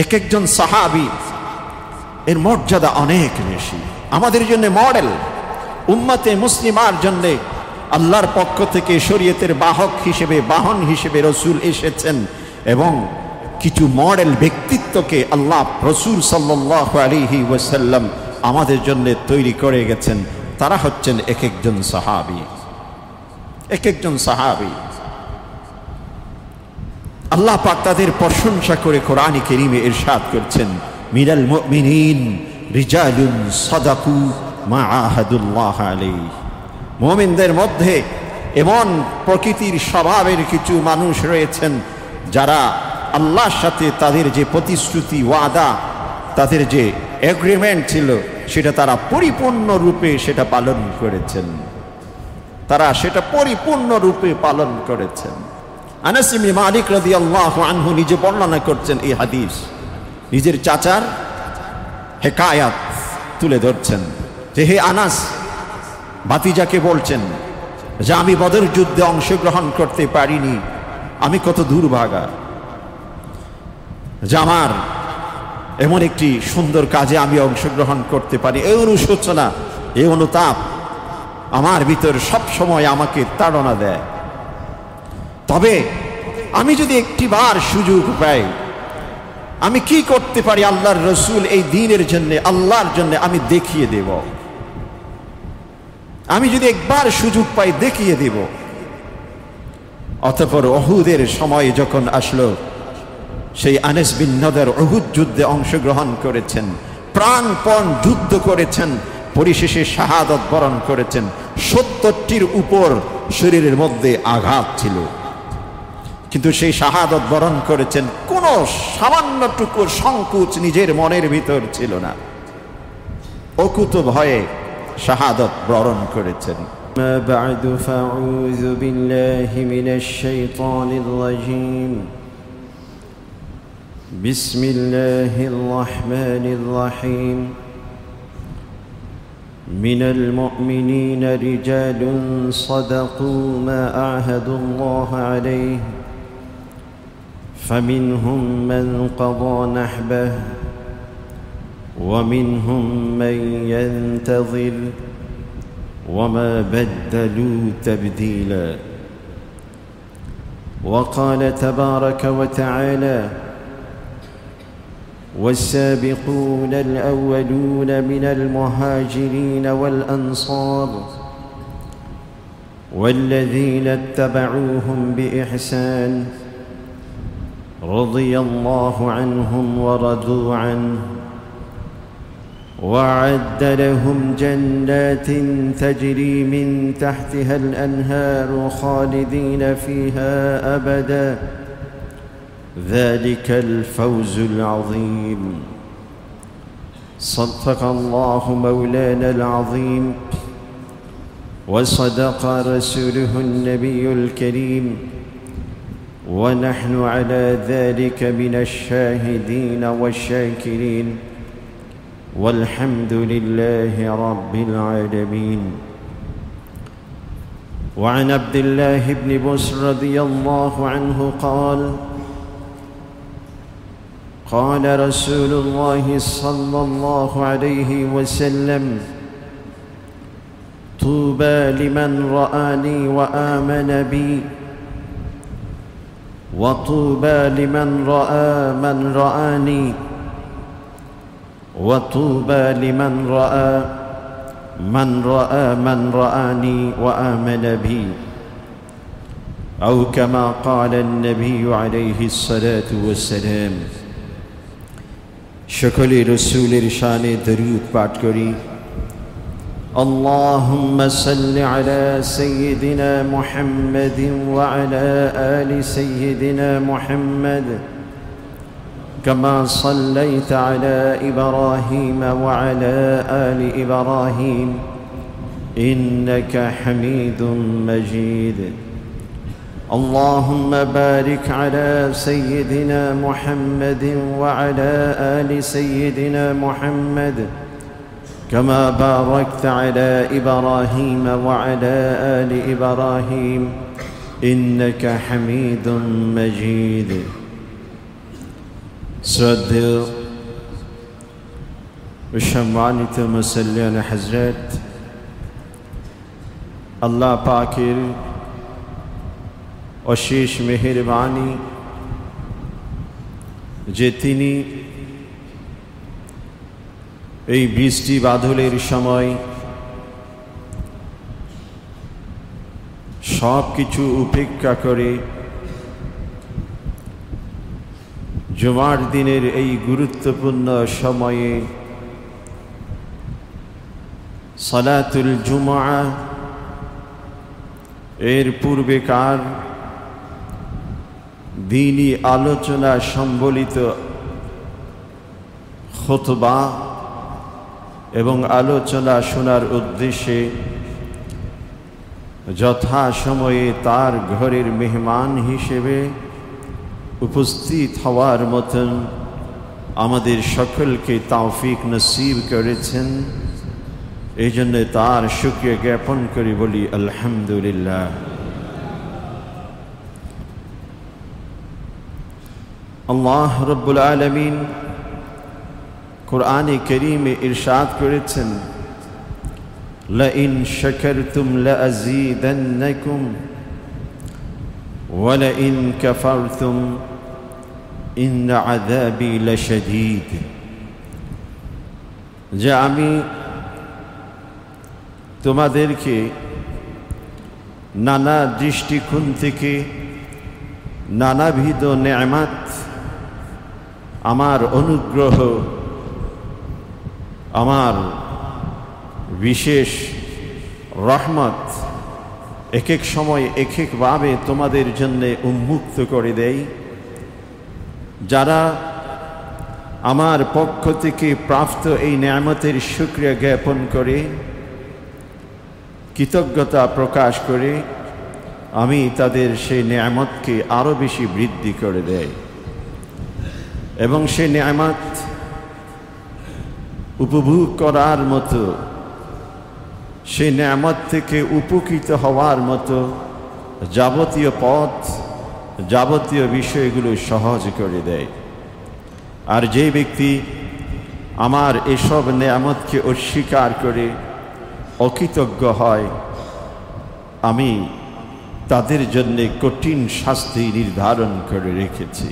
এক একজন সাহাবী এর মর্যাদা অনেক বেশি, আমাদের জন্য মডেল। উম্মতে মুসলিমার জন্য আল্লাহর পক্ষ থেকে শরীয়তের বাহক হিসেবে, বাহন হিসেবে রাসূল এসেছেন এবং কিছু মডেল ব্যক্তিত্বকে আল্লাহ রাসূল সাল্লাল্লাহু আলাইহি ওয়াসাল্লাম আমাদের জন্য তৈরি করে গেছেন। তারা হচ্ছেন এক একজন সাহাবী, এক একজন সাহাবী। আল্লাহ পাক তাদের প্রশংসা করে কোরআনে কারীমে ইরশাদ করছেন, মিনাল মুমিনিন রিজালুন সাদাকু মা আহাদুল্লাহ আলাইহি। মুমিনদের মধ্যে এমন প্রকৃতির স্বভাবের কিছু মানুষ রয়েছেন যারা আল্লাহর সাথে তাদের যে প্রতিশ্রুতি, ওয়াদা, তাদের যে এগ্রিমেন্ট ছিল সেটা তারা পরিপূর্ণ রূপে সেটা পালন করেছেন, তারা সেটা পরিপূর্ণ রূপে পালন করেছেন। আনাস ইবনে মালিক রাদিয়াল্লাহু আনহু নিজে বর্ণনা করছেন এই হাদিস, নিজের চাচার হেকায়াত তুলে ধরছেন যে হে আনাস, ভাতিজাকে বলছেন যে আমি বদর যুদ্ধে অংশগ্রহণ করতে পারিনি, আমি কত দুর্ভাগা যে আমার এমন একটি সুন্দর কাজে আমি অংশগ্রহণ করতে পারি। এই অনুশোচনা, এই অনুতাপ আমার ভিতর সব সময় আমাকে তাড়না দেয়। তবে আমি যদি একটিবার সুযোগ পাই, আমি কি করতে পারি আল্লাহর রাসূল এই দ্বীনের জন্য, আল্লাহর জন্য আমি দেখিয়ে দেব। আমি যদি একবার সুযোগ পাই দেখিয়ে দেব। অতঃপর উহুদের সময় যখন আসলো, সেই আনাস বিন নদর উহুদ যুদ্ধে অংশগ্রহণ করেছেন, প্রাণপণ যুদ্ধ করেছেন, পরিশেষে শাহাদাত বরণ করেছেন। ৭০টির উপর শরীরের মধ্যে আঘাত ছিল, কিন্তু সেই শাহাদাত বরণ করেছেন, কোনো সামান্যটুকু সংকোচ নিজের মনের ভিতর ছিল না, অকুত ভয়ে শাহাদাত বরণ করেছেন। মা বা'দু ফাউযু বিল্লাহি মিনাশ শাইতানির রাজীম। বিসমিল্লাহির রাহমানির রাহিম। মিনাল মুমিনিনা রিজালুন সাদাকু মা আহাদুল্লাহ আলাইহি فمنهم من قضى نحبه ومنهم من ينتظر وما بدلوا تبديلا. وقال تبارك وتعالى: والسابقون الأولون من المهاجرين والأنصار والذين اتبعوهم بإحسان رضي الله عنهم ورضوا عنه وأعد لهم جنات تجري من تحتها الأنهار خالدين فيها أبدا ذلك الفوز العظيم. صدق الله مولانا العظيم وصدق رسوله النبي الكريم ونحن على ذلك من الشاهدين والشاكرين والحمد لله رب العالمين. وعن عبد الله بن بسر رضي الله عنه قال: قال رسول الله صلى الله عليه وسلم: طوبى لمن رآني وآمن بي وطوبى لمن رأى من رآني وطوبى لمن رأى من رآني وآمن بي أو كما قال النبي عليه الصلاة والسلام. شكري رسول رشاني درود باتكري. اللهم صل على سيدنا محمد وعلى آل سيدنا محمد كما صليت على إبراهيم وعلى آل إبراهيم إنك حميد مجيد. اللهم بارك على سيدنا محمد وعلى آل سيدنا محمد كما باركت على إبراهيم وعلى آل إبراهيم إنك حميد مجيد. শ্রদ্ধেয় সম্মানিত মুসল্লিয়ান হযরত, আল্লাহ পাকের অশেষ মেহেরবানি যে তিনি এই বৃষ্টি বাদলের সময় সব কিছু উপেক্ষা করে জুমার দিনের এই গুরুত্বপূর্ণ সময়ে সালাতুল জুমআ এর পূর্বেকার দ্বীনি আলোচনা সম্বলিত খুতবা এবং আলোচনা শোনার উদ্দেশ্যে যথাসময়ে তার ঘরের মেহমান হিসেবে উপস্থিত হওয়ার মতন আমাদের সকলকে তৌফিক নসিব করেছেন। এই জন্য তার শুকরিয়া জ্ঞাপন করি, বলি আলহামদুলিল্লাহ। আল্লাহ রব্বুল আলামিন কুরআনে কারীমে ইরশাদ করেছেন, লাইন শাকারতুম লাযীদান্নাকুম ওয়া লাইন কাফারতুম ইন্না আযাবি লাশাদীদ। যে আমি তোমাদেরকে নানা দৃষ্টিকোণ থেকে নানাবিধ নেয়ামত, আমার অনুগ্রহ, আমার বিশেষ রহমত এক এক সময় এক একভাবে তোমাদের জন্য উন্মুক্ত করে দেই। যারা আমার পক্ষ থেকে প্রাপ্ত এই নেয়ামতের শুকরিয়া জ্ঞাপন করে, কৃতজ্ঞতা প্রকাশ করে, আমি তাদের সেই নেয়ামতকে আরও বেশি বৃদ্ধি করে দেয় এবং সেই নেয়ামত উপভোগ করার মতো, সেই নেয়ামত থেকে উপকৃত হওয়ার মতো যাবতীয় পথ, যাবতীয় বিষয়গুলো সহজ করে দেয়। আর যে ব্যক্তি আমার এসব নেয়ামতকে অস্বীকার করে অকৃতজ্ঞ হয়, আমি তাদের জন্য কঠিন শাস্তি নির্ধারণ করে রেখেছি।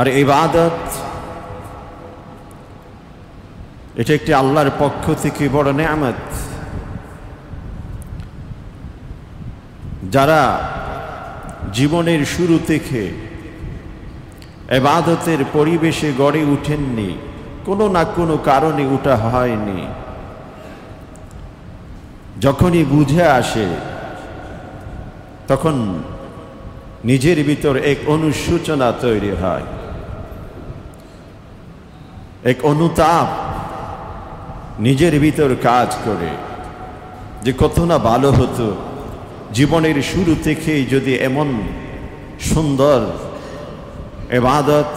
আর ইবাদত এটা একটি আল্লাহর পক্ষ থেকে বড় নেয়ামত। যারা জীবনের শুরু থেকে ইবাদতের পরিবেশে গড়ে উঠেননি, কোনো না কোনো কারণে উঠা হয়নি, যখনই বুঝে আসে তখন নিজের ভিতর এক অনুশোচনা তৈরি হয়, এক অনুতাপ নিজের ভিতর কাজ করে যে কত না ভালো হতো জীবনের শুরু থেকেই যদি এমন সুন্দর ইবাদত,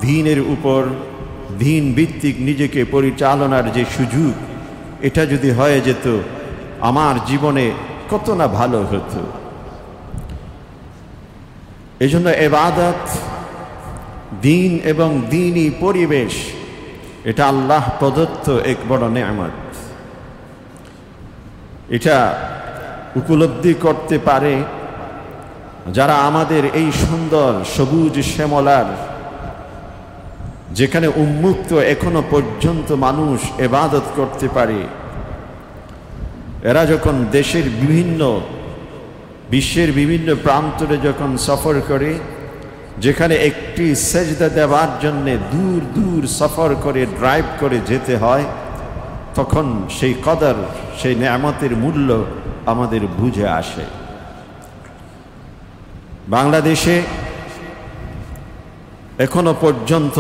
দ্বীনের উপর দ্বীন ভিত্তিক নিজেকে পরিচালনার যে সুযোগ, এটা যদি হয়ে যেত আমার জীবনে কত না ভালো হতো। এজন্য ইবাদত, দ্বীন এবং দ্বীনি পরিবেশ এটা আল্লাহ প্রদত্ত এক বড় নেয়ামত। এটা উপলব্ধি করতে পারে যারা আমাদের এই সুন্দর সবুজ শ্যামলার, যেখানে উন্মুক্ত এখনো পর্যন্ত মানুষ ইবাদত করতে পারে, এরা যখন দেশের বিভিন্ন, বিশ্বের বিভিন্ন প্রান্তরে যখন সফর করে, যেখানে একটি সেজদা দেওয়ার জন্য দূর দূর সফর করে ড্রাইভ করে যেতে হয়, তখন সেই কদর, সেই নেয়ামতের মূল্য আমাদের বুঝে আসে। বাংলাদেশে এখনো পর্যন্ত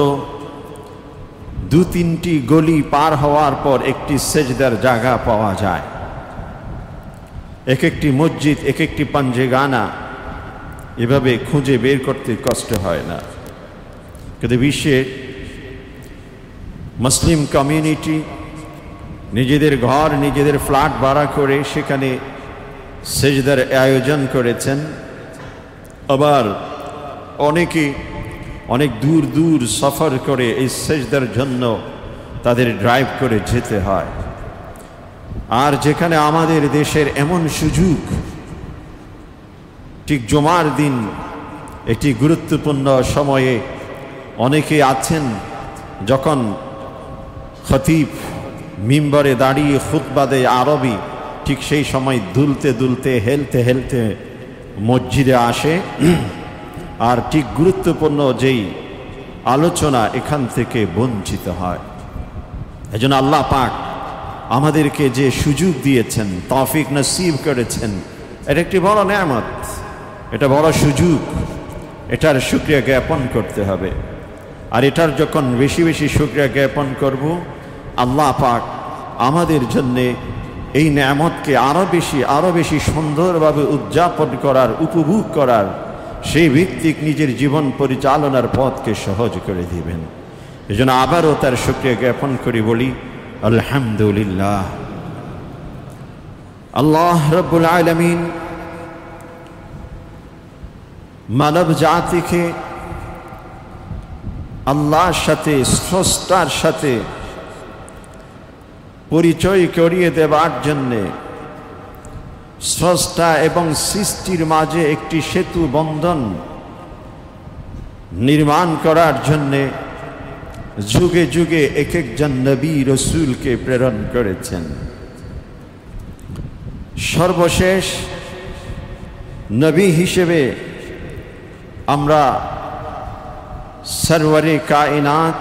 2-3টি গলি পার হওয়ার পর একটি সেজদার জায়গা পাওয়া যায়। এক একটি মসজিদ, এক একটি পাঞ্জেগানা এভাবে খুঁজে বের করতে কষ্ট হয় না। কিন্তু বিশ্বে মুসলিম কমিউনিটি নিজেদের ঘর, নিজেদের ফ্ল্যাট ভাড়া করে সেখানে সেজদার আয়োজন করেছেন। আবার অনেকে অনেক দূর দূর সফর করে এই সেজদার জন্য তাদের ড্রাইভ করে যেতে হয়। আর যেখানে আমাদের দেশের এমন সুযোগ, ঠিক জুমার দিন একটি গুরুত্বপূর্ণ সময়ে অনেকে আছেন, যখন খতিব মিম্বরে দাঁড়িয়ে খুতবা দেয় আরবি, ঠিক সেই সময় দুলতে দুলতে হেলতে হেলতে মসজিদে আসে, আর ঠিক গুরুত্বপূর্ণ যেই আলোচনা এখান থেকে বঞ্চিত হয়। এজন্য আল্লাহ পাক আমাদেরকে যে সুযোগ দিয়েছেন, তৌফিক নসিব করেছেন, এটা একটি বড় নেয়ামত, এটা বড় সুযোগ, এটার শুকরিয়া জ্ঞাপন করতে হবে। আর এটার যখন বেশি বেশি শুকরিয়া জ্ঞাপন করব, আল্লাহ পাক আমাদের জন্যে এই নেয়ামতকে আরো বেশি সুন্দরভাবে উদযাপন করার, উপভোগ করার, সেই ভিত্তিক নিজের জীবন পরিচালনার পথকে সহজ করে দিবেন। এই জন্য আবারও তার শুকরিয়া জ্ঞাপন করি, বলি আলহামদুলিল্লাহ। আল্লাহ রব্বুল আলামিন মানব জাতিকে আল্লাহর সাথে, স্রষ্টার সাথে পরিচয় করিয়ে দেবার জন্যে, স্রষ্টা এবং সৃষ্টির মাঝে একটি সেতু বন্ধন নির্মাণ করার জন্যে যুগে যুগে এক একজন নবী রসুলকে প্রেরণ করেছেন। সর্বশেষ নবী হিসেবে আমরা সরওয়ারে কায়নাত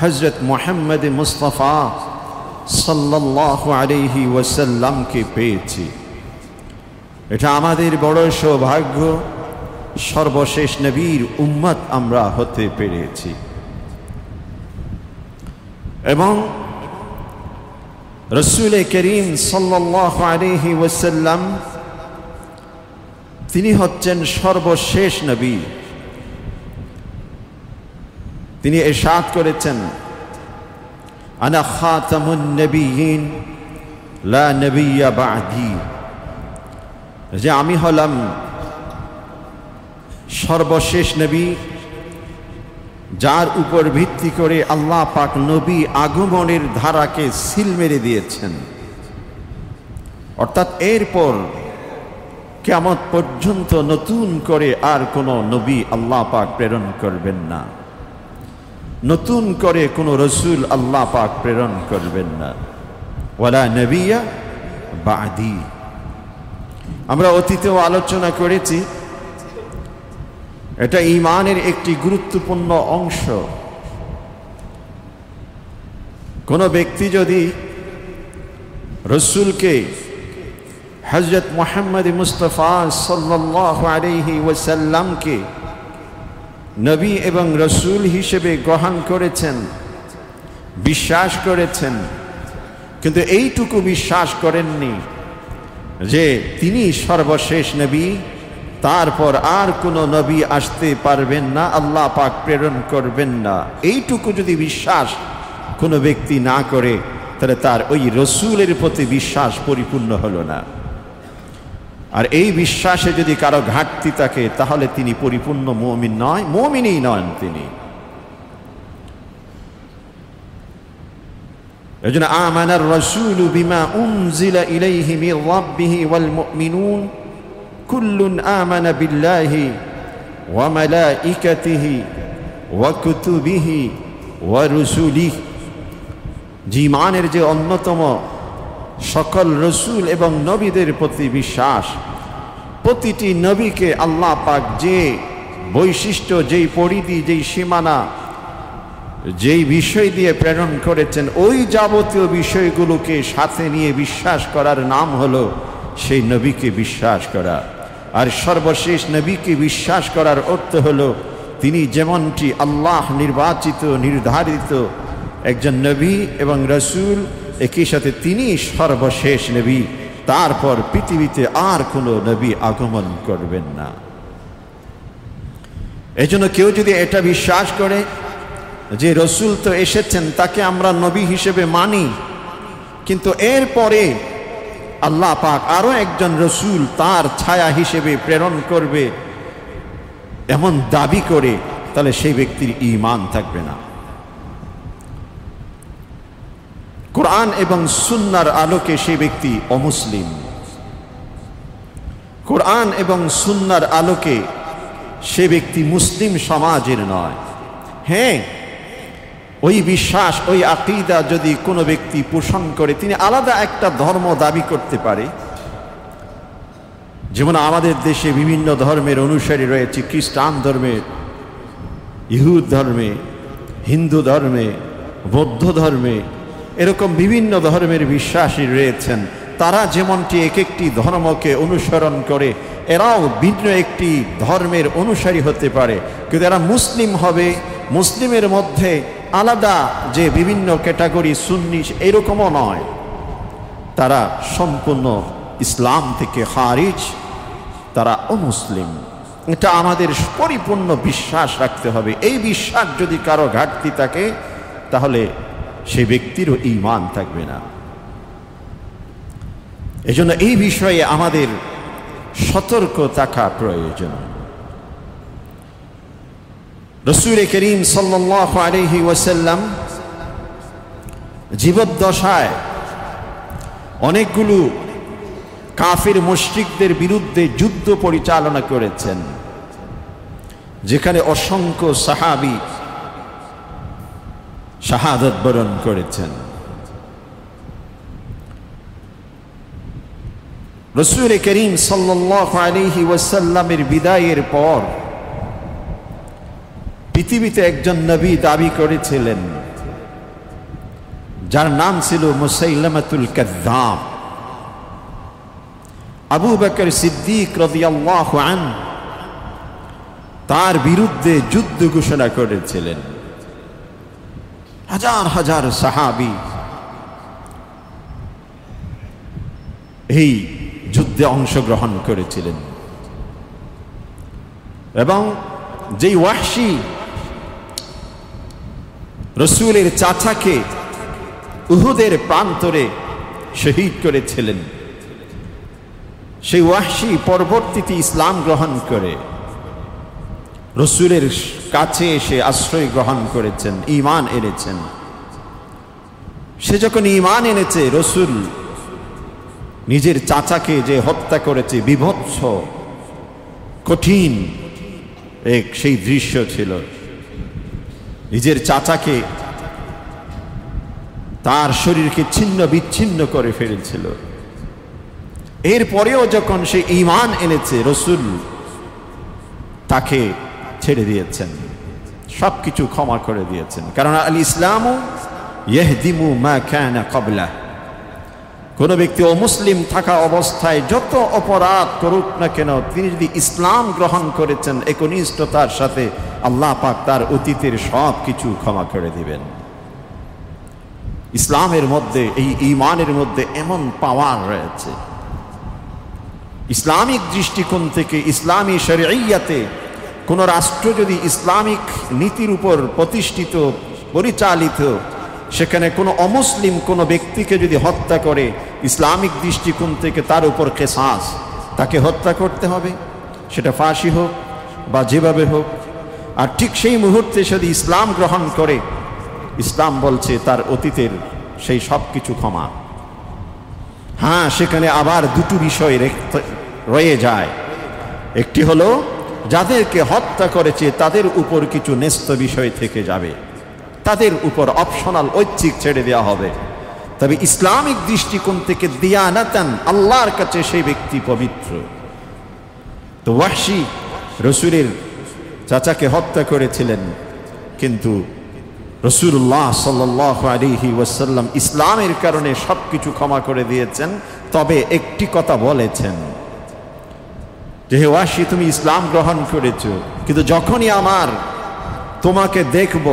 হযরত মুহাম্মদ মুস্তাফা সাল্লাল্লাহু আলাইহি ওয়াসাল্লামকে পেয়েছি। এটা আমাদের বড় সৌভাগ্য, সর্বশেষ নবীর উম্মত আমরা হতে পেরেছি। এবং রাসূল করিম সাল্লাল্লাহু আলাইহি ওয়াসাল্লাম তিনি হচ্ছেন সর্বশেষ নবী। তিনি ইরশাদ করেছেন, আনা খাতামুন নবিয়্যিন লা নবিয়্যা বা'দি, যে আমি হলাম সর্বশেষ নবী, যার উপর ভিত্তি করে আল্লাহ পাক নবী আগমনের ধারাকে সিল মেরে দিয়েছেন। অর্থাৎ এরপর কিয়ামত পর্যন্ত নতুন করে আর কোনো নবী আল্লাহ পাক প্রেরণ করবেন না, নতুন করে কোনো রসুল আল্লাহ পাক প্রেরণ করবেন না। ওয়ালা নবিয়্যা বা'দি। আমরা অতীতেও আলোচনা করেছি, এটা ঈমানের একটি গুরুত্বপূর্ণ অংশ। কোনো ব্যক্তি যদি রসুলকে, হযরত মুহাম্মদ মুস্তাফা সাল্লাল্লাহু আলাইহি ওয়াসাল্লামকে নবী এবং রসুল হিসেবে গ্রহণ করেছেন, বিশ্বাস করেছেন, কিন্তু এইটুকু বিশ্বাস করেননি যে তিনি সর্বশেষ নবী, তারপর আর কোনো নবী আসতে পারবেন না, আল্লাহ পাক প্রেরণ করবেন না, এইটুকু যদি বিশ্বাস কোনো ব্যক্তি না করে, তাহলে তার ওই রসুলের প্রতি বিশ্বাস পরিপূর্ণ হলো না। আর এই বিশ্বাসে যদি কারো ঘাটতি থাকে, তাহলে তিনি পরিপূর্ণ মুমিন নয়, মুমিনই নন তিনি। এজন্য আমানার রাসূলু বিমা উনজিলা ইলাইহি মির রাব্বিহি ওয়াল মুমিনুন কুল্লুন আমানা বিল্লাহি ওয়া মালাইকাতিহি ওয়া কুতুবিহি ওয়া রুসুলিহি। ঈমানের যে অন্যতম সকল রসুল এবং নবীদের প্রতি বিশ্বাস, প্রতিটি নবীকে আল্লাহ পাক যে বৈশিষ্ট্য, যেই পরিধি, যেই সীমানা, যেই বিষয় দিয়ে প্রেরণ করেছেন, ওই যাবতীয় বিষয়গুলোকে সাথে নিয়ে বিশ্বাস করার নাম হলো সেই নবীকে বিশ্বাস করা। আর সর্বশেষ নবীকে বিশ্বাস করার অর্থ হলো তিনি যেমনটি আল্লাহ নির্বাচিত, নির্ধারিত একজন নবী এবং রসুল, একই সাথে তিনি সর্বশেষ নবী, তারপর পৃথিবীতে আর কোনো নবী আগমন করবেন না। এজন্য কেউ যদি এটা বিশ্বাস করে যে রসুল তো এসেছেন, তাকে আমরা নবী হিসেবে মানি, কিন্তু এরপরে আল্লাহ পাক আরো একজন রসুল তার ছায়া হিসেবে প্রেরণ করবে, এমন দাবি করে, তাহলে সেই ব্যক্তির ঈমান থাকবে না। কোরআন এবং সুন্নাহর আলোকে সেই ব্যক্তি অমুসলিম। কোরআন এবং সুন্নাহর আলোকে সে ব্যক্তি মুসলিম সমাজের নয়। হ্যাঁ, ওই বিশ্বাস, ওই আকীদা যদি কোনো ব্যক্তি পোষণ করে, তিনি আলাদা একটা ধর্ম দাবি করতে পারে। যেমন আমাদের দেশে বিভিন্ন ধর্মের অনুসারী রয়েছে, খ্রিস্টান ধর্মে, ইহুদ ধর্মে, হিন্দু ধর্মে, বৌদ্ধ ধর্মে, এরকম বিভিন্ন ধর্মের বিশ্বাসী রয়েছেন। তারা যেমনটি এক একটি ধর্মকে অনুসরণ করে, এরাও ভিন্ন একটি ধর্মের অনুসারী হতে পারে, কিন্তু এরা মুসলিম হবে। মুসলিমের মধ্যে আলাদা যে বিভিন্ন ক্যাটাগরি, সুন্নি, এরকমও নয়। তারা সম্পূর্ণ ইসলাম থেকে খারিজ, তারা অমুসলিম। এটা আমাদের পরিপূর্ণ বিশ্বাস রাখতে হবে। এই বিশ্বাস যদি কারো ঘাটতি থাকে, তাহলে সেই ব্যক্তিরও ঈমান থাকবে না। এজন্য এই বিষয়ে আমাদের সতর্ক থাকা প্রয়োজন। রাসূল করিম সাল্লাল্লাহু আলাইহি ওয়াসাল্লাম জীবদ্দশায় অনেকগুলো কাফির মুশরিকদের বিরুদ্ধে যুদ্ধ পরিচালনা করেছেন, যেখানে অসংখ্য সাহাবী শাহাদাত বরণ করেছেন। রাসূল করিম সাল্লাল্লাহু আলাইহি ওয়াসাল্লামের বিদায়ের পর পৃথিবীতে একজন নবী দাবি করেছিলেন, যার নাম ছিল মুসাইলামাতুল কাযযাব। আবু বকর সিদ্দিক রাদিয়াল্লাহু আনহু তার বিরুদ্ধে যুদ্ধ ঘোষণা করেছিলেন। হাজার হাজার সাহাবী এই যুদ্ধে অংশগ্রহণ করেছিলেন, এবং যেই ওয়াহশী রাসূলের চাচাকে উহুদের প্রান্তরে শহীদ করেছিলেন, সেই ওয়াহশী পরবর্তীতে ইসলাম গ্রহণ করে রাসূলের কাছে এসে আশ্রয় গ্রহণ করেছেন, ঈমান এনেছেন। সে যখন ঈমান এনেছে, রাসূল নিজের চাচাকে যে হত্যা করেছে, বিভৎস কঠিন এক সেই দৃশ্য ছিল। নিজের চাচাকে, তার শরীরকে ছিন্ন বিচ্ছিন্ন করে ফেলেছিল। এরপরেও যখন সে ঈমান এনেছে, রাসূল তাকে ছেড়ে দিয়েছেন, সবকিছু ক্ষমা করে দিয়েছেন। কারণ আল ইসলামু ইয়াহদিমু মা কানা ক্বাবলা। কোন ব্যক্তি অমুসলিম থাকা অবস্থায় যত অপরাধ করুক না কেন, তিনি যদি ইসলাম গ্রহণ করেছেন একনিষ্ঠতার সাথে, আল্লাহ পাক তার অতীতের সব কিছু ক্ষমা করে দিবেন। ইসলামের মধ্যে, এই ঈমানের মধ্যে এমন পাওয়ার রয়েছে। ইসলামিক দৃষ্টিকোণ থেকে, ইসলামী শরীয়তে কোন রাষ্ট্র যদি ইসলামিক নীতির উপর প্রতিষ্ঠিত, পরিচালিত, সেখানে কোনো অমুসলিম কোনো ব্যক্তিকে যদি হত্যা করে, ইসলামিক দৃষ্টিকোণ থেকে তার উপর কিসাস, তাকে হত্যা করতে হবে, সেটা ফাঁসি হোক বা যেভাবে হোক। আর ঠিক সেই মুহূর্তে যদি ইসলাম গ্রহণ করে, ইসলাম বলছে তার অতীতের সেই সব কিছু ক্ষমা। হ্যাঁ, সেখানে আবার দুটো বিষয় রয়ে যায়। একটি হলো, যাদেরকে হত্যা করেছে তাদের উপর কিছু ন্যস্ত বিষয় থেকে যাবে, তাদের উপর অপশনাল, ঐচ্ছিক ছেড়ে দেওয়া হবে। তবে ইসলামিক দৃষ্টিকোণ থেকে দিয়ানাতান, আল্লাহর কাছে সেই ব্যক্তি পবিত্র। তো ওয়াহশী রাসূলের চাচাকে হত্যা করেছিলেন, কিন্তু রাসূলুল্লাহ সাল্লাল্লাহু আলাইহি ওয়াসাল্লাম ইসলামের কারণে সবকিছু ক্ষমা করে দিয়েছেন। তবে একটি কথা বলেছেন যে, হে ওয়াহশী, তুমি ইসলাম গ্রহণ করেছো, কিন্তু যখনই আমার তোমাকে দেখব,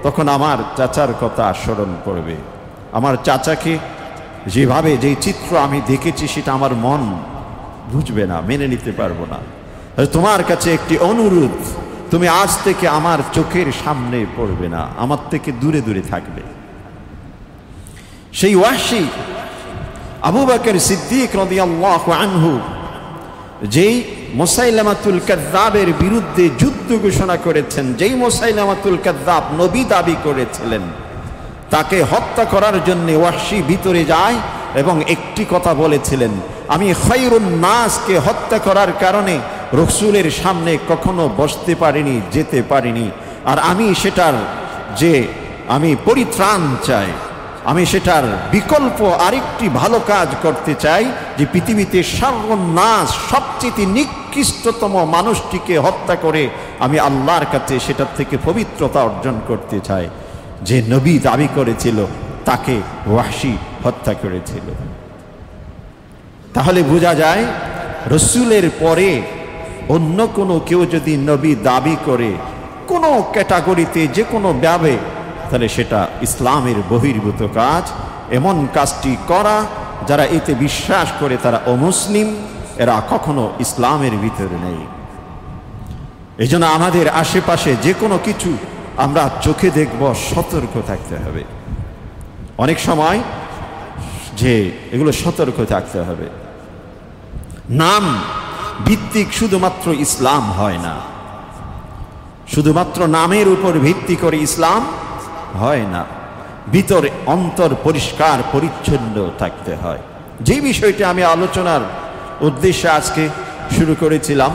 তখন আমার চাচার কথা স্মরণ পড়বে। আমার চাচাকে যেভাবে, যেই চিত্র আমি দেখেছি, সেটা আমার মন বুঝবে না, মেনে নিতে পারবো না। তোমার কাছে একটি অনুরোধ, তুমি আজ থেকে আমার চোখের সামনে পড়বে না, আমার থেকে দূরে দূরে থাকবে। সেই ওয়াহশী আবু বকর সিদ্দিক রাদিয়াল্লাহু আনহু যেই মুসাইলামাতুল কাযযাবের বিরুদ্ধে যুদ্ধ ঘোষণা করেছেন, যেই মুসাইলামাতুল কাযযাব নবী দাবি করেছিলেন, তাকে হত্যা করার জন্য ওয়াহশী ভিতরে যায় এবং একটি কথা বলেছিলেন, আমি খায়রুন নাসকে হত্যা করার কারণে রাসূলের সামনে কখনো বসতে পারিনি, যেতে পারিনি, আর আমি সেটার যে আমি পরিত্রাণ চাই, আমি সেটার বিকল্প আরেকটি ভালো কাজ করতে চাই, যে পৃথিবীতে শাররুন নাস সবচেয়ে নিকৃষ্টতম মানুষটিকে হত্যা করে আমি আল্লাহর কাছে সেটার থেকে পবিত্রতা অর্জন করতে চাই। যে নবী দাবি করেছিল তাকে ওয়াহশী হত্যা করেছিল। তাহলে বোঝা যায় রাসূলের পরে অন্য কোনো কেউ যদি নবী দাবি করে কোনো ক্যাটাগরিতে, যে কোনো ভাবে, তাহলে সেটা ইসলামের বহির্ভূত কাজ। এমন কাজটি করা, যারা এতে বিশ্বাস করে তারা অমুসলিম, এরা কখনো ইসলামের ভিতরে নেই। এই জন্য আমাদের আশেপাশে যে কোনো কিছু আমরা চোখে দেখব, সতর্ক থাকতে হবে। অনেক সময় যে এগুলো সতর্ক থাকতে হবে। নাম ভিত্তিক শুধুমাত্র ইসলাম হয় না, শুধুমাত্র নামের উপর ভিত্তি করে ইসলাম হয় না, ভিতর অন্তর পরিষ্কার পরিচ্ছন্ন থাকতে হয়। যে বিষয়টি আমি আলোচনার উদ্দেশ্যে আজকে শুরু করেছিলাম,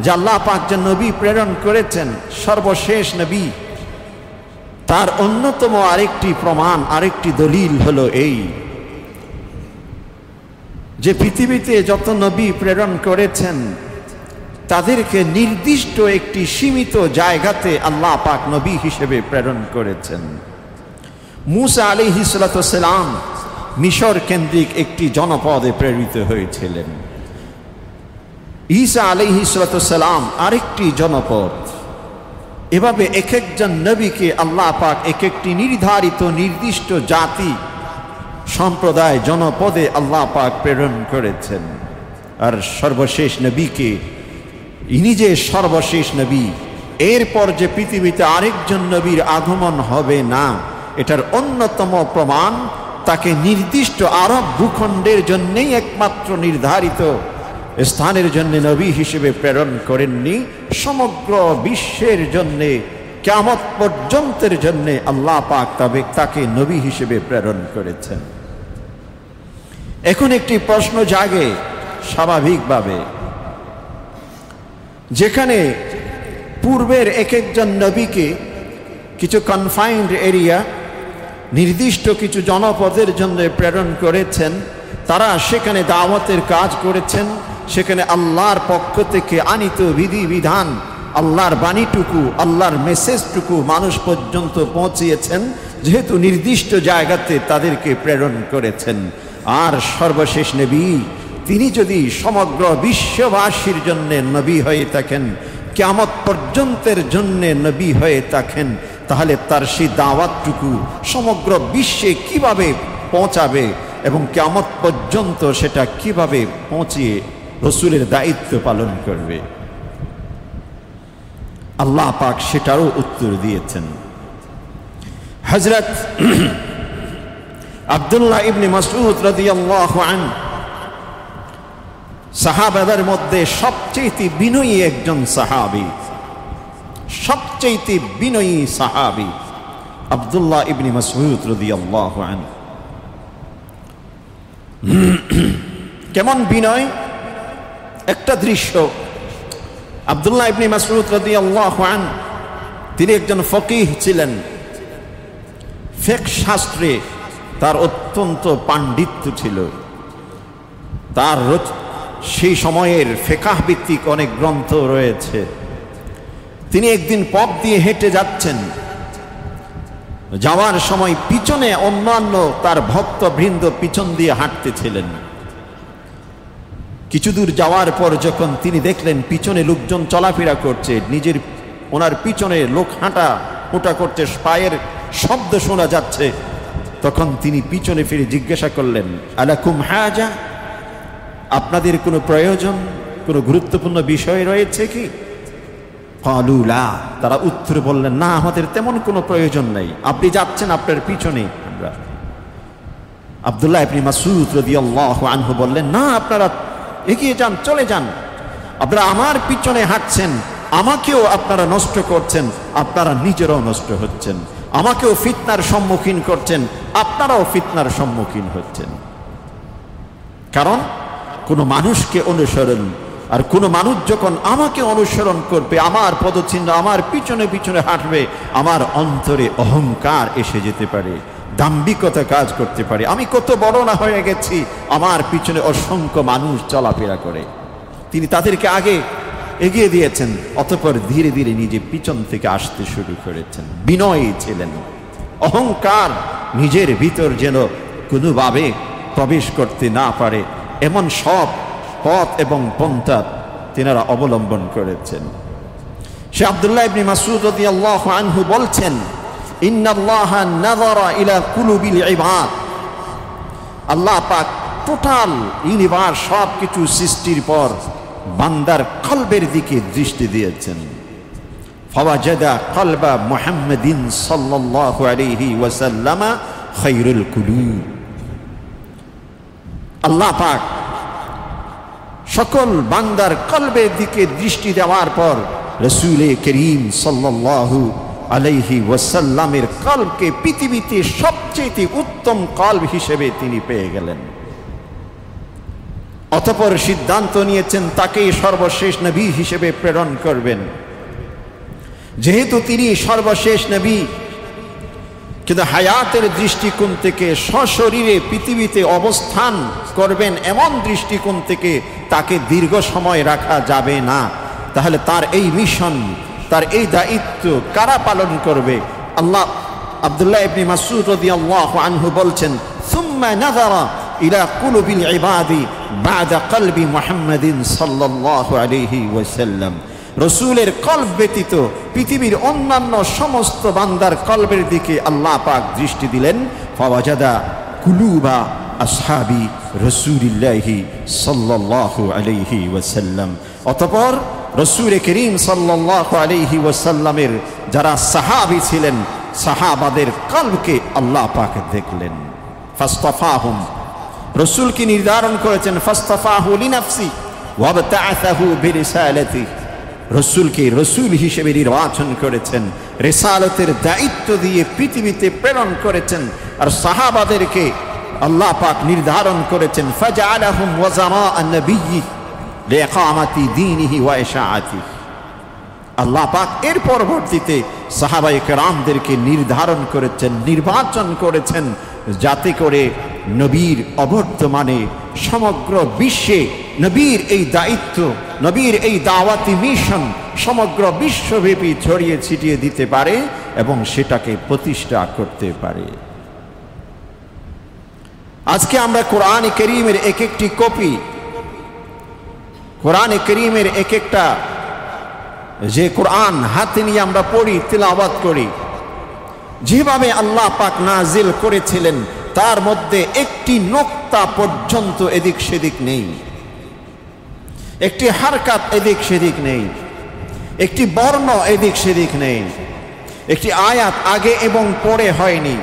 যে আল্লাহ পাক যে নবী প্রেরণ করেছেন, সর্বশেষ নবী, তার অন্যতম আরেকটি প্রমাণ, আরেকটি দলিল হলো এই, যে পৃথিবীতে যত নবী প্রেরণ করেছেন তাদেরকে নির্দিষ্ট একটি সীমিত জায়গাতে আল্লাহ পাক নবী হিসেবে প্রেরণ করেছেন। মূসা আলাইহিস সালাম মিশর কেন্দ্রিক একটি জনপদে প্রেরিত হয়েছিলেন। ঈসা আলাইহিস সালাম আরেকটি জনপদ। এভাবে এক একজন নবীকে আল্লাহ পাক এক একটি নির্ধারিত নির্দিষ্ট জাতি, সম্প্রদায়, জনপদে আল্লাহ পাক প্রেরণ করেছেন। আর সর্বশেষ নবীকে, ইনি যে সর্বশেষ নবী, এরপর যে পৃথিবীতে আরেকজন নবীর আগমন হবে না, এটার অন্যতম প্রমাণ, তাকে নির্দিষ্ট আরব ভূখণ্ডের জন্যেই একমাত্র নির্ধারিত স্থানের জন্য নবী হিসেবে প্রেরণ করেননি, সমগ্র বিশ্বের জন্যে, কিয়ামত পর্যন্তের জন্যে আল্লাহ পাক তাকে নবী হিসেবে প্রেরণ করেছেন। এখন একটি প্রশ্ন জাগে স্বাভাবিকভাবে, যেখানে পূর্বের এক একজন নবীকে কিছু কনফাইন্ড এরিয়া, নির্দিষ্ট কিছু জনপদের জন্য প্রেরণ করেছেন, তারা সেখানে দাওয়াতের কাজ করেছেন, সেখানে আল্লাহর পক্ষ থেকে আনিত বিধিবিধান, আল্লাহর বাণীটুকু, আল্লাহর মেসেজটুকু মানুষ পর্যন্ত পৌঁছিয়েছেন, যেহেতু নির্দিষ্ট জায়গাতে তাদেরকে প্রেরণ করেছেন। আর সর্বশেষ নবী, তিনি যদি সমগ্র বিশ্ববাসীর জন্য নবী হয়ে থাকেন, কিয়ামত পর্যন্তের জন্য নবী হয়ে থাকেন, তাহলে তার সেই দাওয়াতটুকু সমগ্র বিশ্বে কিভাবে পৌঁছাবে এবং কিয়ামত পর্যন্ত সেটা কিভাবে পৌঁছিয়ে রাসূলের দায়িত্ব পালন করবে? আল্লাহ পাক সেটারও উত্তর দিয়েছেন। হযরত আব্দুল্লাহ ইবনে মাসউদ রাদিয়াল্লাহু আনহু সাহাবাদের মধ্যে সবচেয়ে বিনয়ী একজন সাহাবী, সবচেয়ে বিনয়ী সাহাবী আব্দুল্লাহ ইবনে মাসউদ রাদিয়াল্লাহু আনহু। কেমন বিনয়! একটা দৃশ্য, আব্দুল্লাহ ইবনে মাসউদ রাদিয়াল্লাহু আনহু, তিনি একজন ফকিহ ছিলেন। ফিকহ শাস্ত্রে তার অত্যন্ত পাণ্ডিত্য ছিল। তার সেই সময়ের ফিকহ ভিত্তিক অনেক গ্রন্থ রয়েছে। তিনি একদিন পথ দিয়ে হেঁটে যাচ্ছেন, যাওয়ার সময় পিছনে অন্যান্য তার ভক্তবৃন্দ পিছন দিয়ে হাঁটতেছিলেন। কিছু দূর যাওয়ার পর যখন তিনি দেখলেন পিছনে লোকজন চলাফেরা করছে, ওনার পিছনে লোক হাঁটা করছে, পায়ের শব্দ শোনা যাচ্ছে, তখন তিনি পিছনে ফিরে জিজ্ঞাসা করলেন, আলাকুম হাজা, আপনাদের কোনো প্রয়োজন, কোনো গুরুত্বপূর্ণ বিষয় রয়েছে কি? ক্বালু লা, তারা উত্তরে বললেন, না, আমাদের তেমন কোনো প্রয়োজন নেই, আপনি যাচ্ছেন, আপনার পিছনে আমরা। আব্দুল্লাহ ইবনে মাসউদ রাদিয়াল্লাহু আনহু বললেন, না, আপনারা এগিয়ে যান, চলে যান, আপনারা আমার পিছনে হাঁটছেন, আমাকেও আপনারা নষ্ট করছেন, আপনারা নিজেরাও নষ্ট হচ্ছেন। আমাকেও ফিতনার সম্মুখীন করছেন, আপনারাও ফিতনার সম্মুখীন হচ্ছেন। কারণ কোনো মানুষকে অনুসরণ, আর কোনো মানুষ যখন আমাকে অনুসরণ করবে, আমার পদচিহ্ন আমার পিছনে পিছনে হাঁটবে, আমার অন্তরে অহংকার এসে যেতে পারে, দাম্ভিকতা কাজ করতে পারে। আমি কত বড় না হয়ে গেছি, আমার পিছনে অসংখ্য মানুষ চলাফেরা করে। তিনি তাদেরকে আগে এগিয়ে দিয়েছেন, অতঃপর ধীরে ধীরে নিজে পিছন থেকে আসতে শুরু করেছেন। বিনয়ী ছিলেন। অহংকার নিজের ভিতর যেন কোনোভাবে প্রবেশ করতে না পারে, এমন সব পথ এবং পন্থা তিনারা অবলম্বন করেছেন। সে আব্দুল্লাহ ইবনে মাসউদ রাদিয়াল্লাহু আনহু বলছেন, ইন্নাল্লাহা নাযারা ইলা কুলুবিল ইবাদ। আল্লাহ পাক টোটাল ইউনিভার্স সব কিছু সৃষ্টির পর বান্দার কলবের দিকে দৃষ্টি দিয়েছেন। ফাওয়াজাদা কলবা মুহাম্মাদিন সাল্লাল্লাহু আলাইহি ওয়াসাল্লাম খায়রুল কুলুব। আল্লাহ পাক সকল বান্দার কলবের দিকে দৃষ্টি দেওয়ার পর রাসূল করিম সাল্লাল্লাহু আলাইহি ওয়াসাল্লামের কলবকে পৃথিবীতে সবচেয়ে উত্তম কলব হিসেবে তিনি পেয়ে গেলেন। অতঃপর সিদ্ধান্ত নিয়েছেন তাকেই সর্বশেষ নবী হিসেবে প্রেরণ করবেন। যেহেতু তিনি সর্বশেষ নবী, কিন্তু হায়াতের দৃষ্টিকোণ থেকে সশরীরে পৃথিবীতে অবস্থান করবেন এমন দৃষ্টিকোণ থেকে তাকে দীর্ঘ সময় রাখা যাবে না। তাহলে তার এই মিশন, তার এই দায়িত্ব কারা পালন করবে? আল্লাহ আব্দুল্লাহ ইবনে মাসউদ রাদিয়াল্লাহু আনহু বলছেন, সুম্মা নাযারা ইলা কুলুবিল ইবাদি বা'দা কলবি মুহাম্মাদিন সাল্লাল্লাহু আলাইহি ওয়াসাল্লাম। রসুলের কলব ব্যতীত পৃথিবীর অন্যান্য সমস্ত বান্দার কলবের দিকে আল্লাহ পাক দৃষ্টি দিলেন। ফাওয়াজাদা কুলুবা আসহাবি রাসূলিল্লাহি সাল্লাল্লাহু আলাইহি ওয়াসাল্লাম। অতঃপর রসূল করিম সাল্লাল্লাহু আলাইহি ওয়াসাল্লামের যারা সাহাবী ছিলেন, সাহাবাদের কলবকে আল্লাহ পাক দেখলেন। ফাস্তাফাহুম, রসূলকে নির্ধারণ করেছেন, ফাস্তাফাহু লিনাফসি ওয়াবতাআসাহু বিরিসালাতি। রসূলকে রসূল হিসেবে নির্বাচন করেছেন, রিসালতের দায়িত্ব দিয়ে পৃথিবীতে প্রেরণ করেছেন। আর সাহাবাদেরকে আল্লাহ পাক নির্ধারণ করেছেন, ফাজআলাহুম ওয়াজারাআন নবিয়্যি লিইকামাতি দীনিহি ওয়া ইশাআতিহি। আল্লাহ পাক এর পরবর্তীতে সাহাবায়ে কেরামদেরকে নির্ধারণ করেছেন, নির্বাচন করেছেন, যাতে করে নবীর অবর্তমানে সমগ্র বিশ্বে নবীর এই দায়িত্ব, নবীর এই দাওয়াতি মিশন সমগ্র বিশ্বব্যাপী ছড়িয়ে ছিটিয়ে দিতে পারে এবং সেটাকে প্রতিষ্ঠা করতে পারে। আজকে আমরা কোরআনে কারীমের এক একটি কপি, কোরআনে কারীমের এক একটা যে কোরআন হাতে নিয়ে আমরা পড়ি, তিলাওয়াত করি, যেভাবে আল্লাহ পাক নাজিল করেছিলেন তার মধ্যে একটি নোক্তা পর্যন্ত এদিক সেদিক নেই, একটি হারকাত এদিক সেদিক নেই, একটি বর্ণ এদিক সেদিক নেই, একটি আয়াত আগে এবং পরে হয়নি,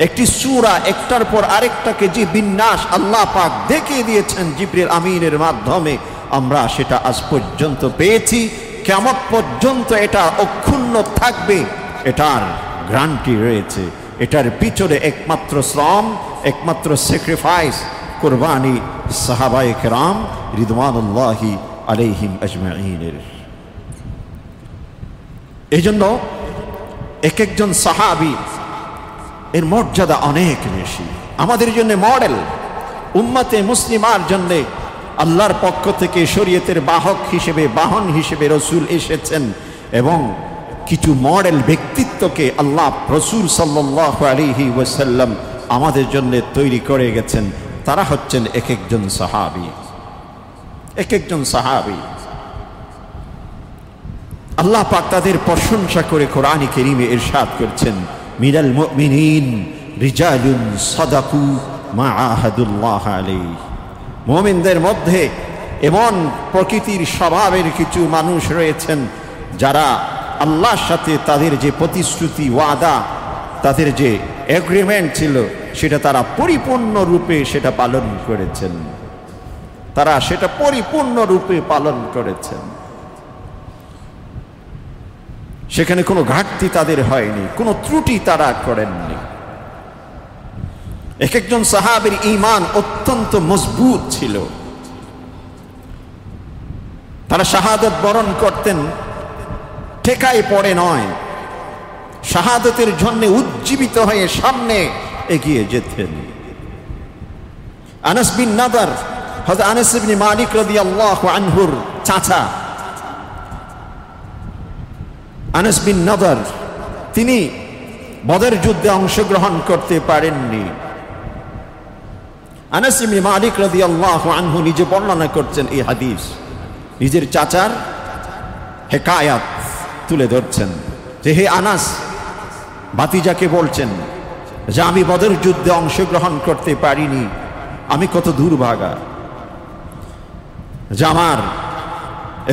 একটি সূরা একটার পর আরেকটাকে যে বিন্যাস আল্লাহ পাক দেখিয়ে দিয়েছেন জিবরিল আমিনের মাধ্যমে, আমরা সেটা আজ পর্যন্ত পেয়েছি। কিয়ামত পর্যন্ত এটা অক্ষুণ্ণ থাকবে, এটার গ্যারান্টি রয়েছে। এটার পিছনে একমাত্র শ্রম, একমাত্র স্যাক্রিফাইস, কুরবানি সাহাবায়ে কেরাম রিদওয়ানুল্লাহি আলাইহিম আজমাইনের। এই জন্য এক একজন সাহাবী এর মর্যাদা অনেক বেশি। আমাদের জন্য মডেল, উম্মতে মুসলিমার জন্য আল্লাহর পক্ষ থেকে শরীয়তের বাহক হিসেবে, বাহন হিসেবে রসুল এসেছেন এবং কিছু মডেল ব্যক্তিত্বকে আল্লাহ রসুল সাল্লাল্লাহু আলাইহি ওয়াসাল্লাম আমাদের জন্য তৈরি করে গেছেন। তারা হচ্ছেন এক একজন সাহাবী, এক একজন সাহাবী। আল্লাহ পাক তাদের প্রশংসা করে কোরআনে কারীমে ইরশাদ করছেন, মিনাল মুমিনিন রিজালুন সাদাকু মা আহাদুল্লাহ আলাইহি। মুমিনদের মধ্যে এমন প্রকৃতির স্বভাবের কিছু মানুষ রয়েছেন যারা আল্লাহর সাথে তাদের যে প্রতিশ্রুতি, ওয়াদা, তাদের যে এগ্রিমেন্ট ছিল সেটা তারা পরিপূর্ণ রূপে সেটা পালন করেছেন। তারা সেটা পরিপূর্ণরূপে পালন করেছেন। সেখানে কোনো ঘাটতি তাদের হয়নি, কোনো ত্রুটি তারা করেননি। এক একজন সাহাবীর ঈমান অত্যন্ত মজবুত ছিল। তারা শাহাদাত বরণ করতেন ঠেকায় পড়ে নয়, শাহাদাতের জন্য উজ্জীবিত হয়ে সামনে এগিয়ে যেতেন। আনাস বিন নাদার, হযরত আনাস ইবনে মালিক রাদিয়াল্লাহু আনহুর চাচা আনাস বিন নাদার, তিনি বদর যুদ্ধে অংশগ্রহণ করতে পারেননি। আনাস ইবনে মালিক রাদিয়াল্লাহু আনহু নিজে বর্ণনা করছেন এই হাদিস, নিজের চাচার হেকায়াত তুলে ধরছেন যে হে আনাস, ভাতিজাকে বলছেন যে আমি বদর যুদ্ধে অংশগ্রহণ করতে পারিনি, আমি কত দুর্ভাগা যে আমার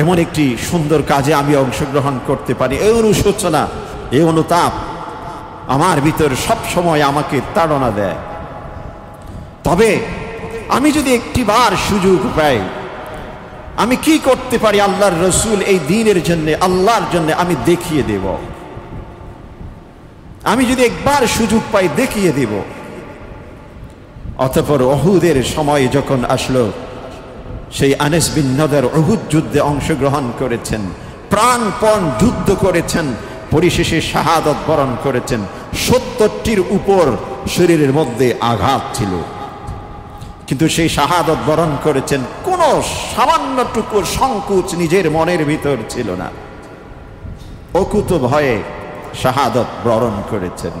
এমন একটি সুন্দর কাজে আমি অংশগ্রহণ করতে পারি। এই অনুশোচনা, এই অনুতাপ আমার ভিতর সব সময় আমাকে তাড়না দেয়। তবে আমি যদি একটিবার সুযোগ পাই, আমি কি করতে পারি আল্লাহর রসুল এই দ্বীনের জন্য, আল্লাহর জন্য আমি দেখিয়ে দেব। আমি যদি একবার সুযোগ পাই দেখিয়ে দেব। অতঃপর উহুদের সময় যখন আসলো, সেই আনাস বিন নাদার উহুদ যুদ্ধে অংশগ্রহণ করেছেন, প্রাণপণ যুদ্ধ করেছেন, পরিশেষে শাহাদাত বরণ করেছেন। ৭০টির উপর শরীরের মধ্যে আঘাত ছিল, কিন্তু সেই শাহাদাত বরণ করেছেন, কোনো সামান্যটুকু সংকোচ নিজের মনের ভিতর ছিল না। অকুত ভয়ে শাহাদাত বরণ করেছেন।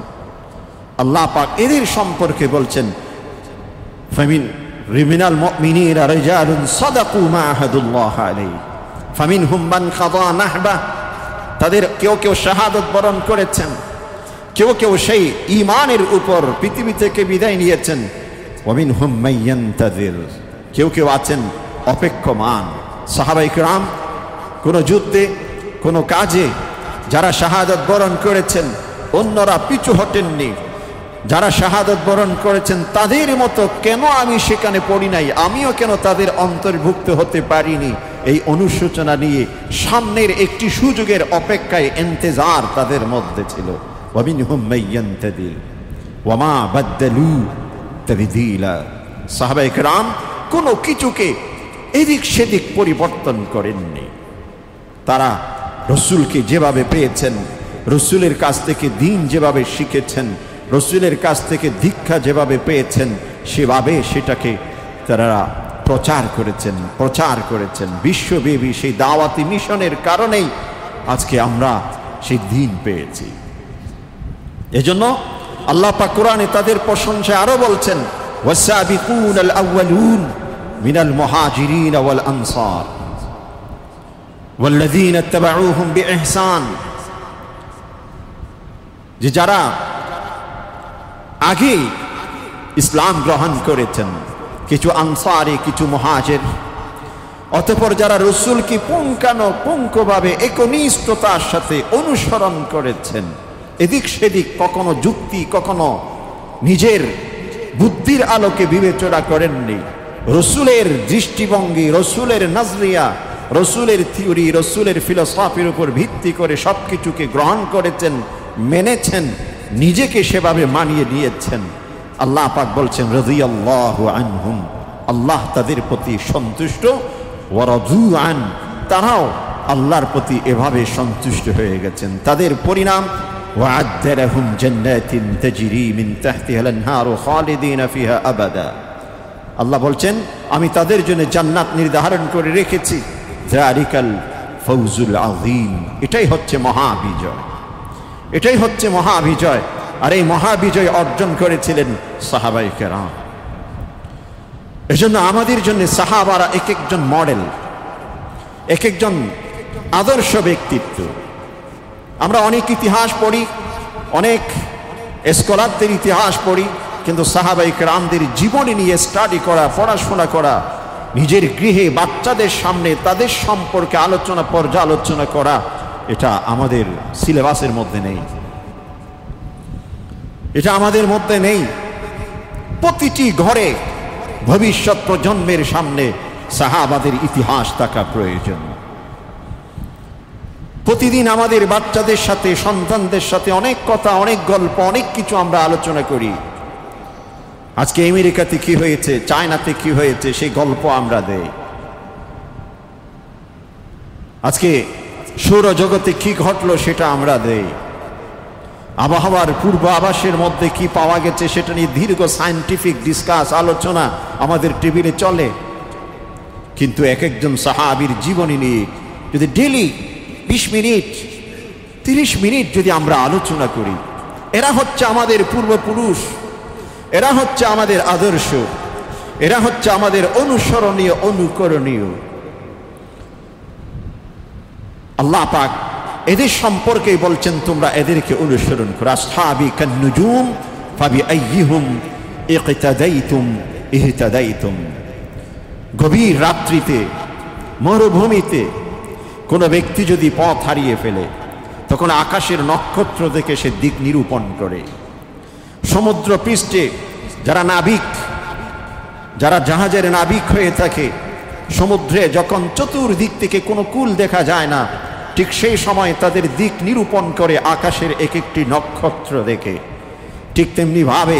আল্লাহ পাক এদের সম্পর্কে বলছেন, মিনাল মুমিনিনা রিজালুন সাদাকু মা আহাদুল্লাহ আলাইহি ফামিনহুম মান কাদা নাহবা। তাদের কেউ কেউ শাহাদাত বরণ করেছেন, কেউ কেউ সেই ঈমানের উপর পৃথিবী থেকে বিদায় নিয়েছেন। ওয়ামিনহুম মান ইয়ান্তাযির, কেউ কেউ আছেন অপেক্ষমান। সাহাবায়ে কিরাম কোন যুদ্ধে, কোন কাজে যারা শাহাদাত বরণ করেছেন, অন্যরা পিছু হটেননি। যারা শাহাদাত বরণ করেছেন তাদের মতো কেন আমি সেখানে পড়ি নাই, আমিও কেন তাদের অন্তর্ভুক্ত হতে পারিনি, এই অনুশোচনা নিয়ে সামনের একটি সুযোগের অপেক্ষায় ইন্তজার তাদের মধ্যে ছিল। ওয়ামিনহুম মান ইয়ান্তাযির ওয়া মা বাদদালু তাবদীলা। সাহাবায়ে কেরাম কোনো কিছুকে এদিক সেদিক পরিবর্তন করেননি। তারা রসুলকে যেভাবে পেয়েছেন, রসুলের কাছ থেকে দ্বীন যেভাবে শিখেছেন, রসুলের কাছ থেকে দীক্ষা যেভাবে পেয়েছেন, সেভাবে সেটাকে তারা প্রচার করেছেন বিশ্বব্যাপী। সেই দাওয়াতি মিশনের কারণেই আজকে আমরা সেই দ্বীন পেয়েছি। এজন্য আল্লাহ পাক কোরআনে তাদের প্রশংসা আরো বলছেন, ওয়াসাবিকুনাল আউয়ালুন মিনাল মুহাজিরিন ওয়াল আনসার ওয়াল্লাযীনা ইত্তাবাউহুম বিইহসান। যে যারা আগে ইসলাম গ্রহণ করেছেন, কিছু আনসারি, কিছু মুহাজির, অতঃপর যারা রসুলকে পুঙ্খানুপুঙ্খভাবে একনিষ্ঠতার সাথে অনুসরণ করেছেন, এদিক সেদিক কখনো যুক্তি, কখনো নিজের বুদ্ধির আলোকে বিবেচনা করেননি। রসুলের দৃষ্টিভঙ্গি, রসুলের নজরিয়া, রসুলের থিওরি, রসুলের ফিলোসফির উপর ভিত্তি করে সবকিছুকে গ্রহণ করেছেন, মেনেছেন, নিজেকে সেভাবে মানিয়ে নিয়েছেন। আল্লাহ পাক বলছেন, রাদিয়াল্লাহু আনহুম, আল্লাহ তাদের প্রতি সন্তুষ্ট, ওয়া রাদু আন, তারাও আল্লাহর প্রতি এভাবে সন্তুষ্ট হয়ে গেছেন। তাদের পরিণাম, ওয়া'আদ্দ লাহুম জান্নাতিন তাজরি মিন তাহতিহাল আনহারু খালিদিনা ফিহা আবাদা। আল্লাহ বলছেন, আমি তাদের জন্য জান্নাত নির্ধারণ করে রেখেছি। যালিকাল ফাউজুল আযীম, এটাই হচ্ছে মহাবিজয়, এটাই হচ্ছে মহাবিজয়। আর এই মহাবিজয় অর্জন করেছিলেন সাহাবায়ে কেরাম। এজন্য আমাদের জন্য সাহাবারা এক একজন মডেল, এক একজন আদর্শ ব্যক্তিত্ব। আমরা অনেক ইতিহাস পড়ি, অনেক স্কলারদের ইতিহাস পড়ি, কিন্তু সাহাবায়ে কেরামদের জীবনী নিয়ে স্টাডি করা, পড়াশোনা করা, নিজের গৃহে বাচ্চাদের সামনে তাদের সম্পর্কে পর্যালোচনা করা, এটা আমাদের সিলেবাসের মধ্যে নেই, এটা আমাদের মধ্যে নেই। প্রতিটি ঘরে ভবিষ্যৎ প্রজন্মের সামনে সাহাবাদের ইতিহাস থাকা প্রয়োজন। প্রতিদিন আমাদের বাচ্চাদের সাথে, সন্তানদের সাথে অনেক কথা, অনেক গল্প, অনেক কিছু আমরা আলোচনা করি। আজকে আমেরিকাতে কি হয়েছে, চায়নাতে কি হয়েছে, সেই গল্প আমরা দেই। আজকে সৌরজগতে কি ঘটলো সেটা আমরা দেই। আবহাওয়ার পূর্বাভাসের মধ্যে কি পাওয়া গেছে সেটা নিয়ে দীর্ঘ সায়েন্টিফিক ডিসকাস, আলোচনা আমাদের টেবিলে চলে। কিন্তু এক একজন সাহাবীর জীবনী নিয়ে যদি ডেইলি 20 মিনিট 30 মিনিট যদি আমরা আলোচনা করি, এরা হচ্ছে আমাদের পূর্বপুরুষ, এরা হচ্ছে আমাদের আদর্শ, এরা হচ্ছে আমাদের অনুসরণীয়, অনুকরণীয়। আল্লাহ পাক এদের সম্পর্কে বলছেন, তোমরা এদেরকে অনুসরণ করো। আসহাবি কান্নুজুম ফাবিআইয়িহুম ইকতাদাইতুম ইহতাদাইতুম। গভীর রাত্রিতে, মরুভূমিতে কোনো ব্যক্তি যদি পথ হারিয়ে ফেলে, তখন আকাশের নক্ষত্র দেখে সে দিক নিরূপণ করে। সমুদ্র পৃষ্ঠে যারা নাবিক, যারা জাহাজের নাবিক হয়ে থাকে, সমুদ্রে যখন চতুর্দিক থেকে কোনো কূল দেখা যায় না, ঠিক সেই সময় তাদের দিক নিরূপণ করে আকাশের এক একটি নক্ষত্র দেখে। ঠিক তেমনি ভাবে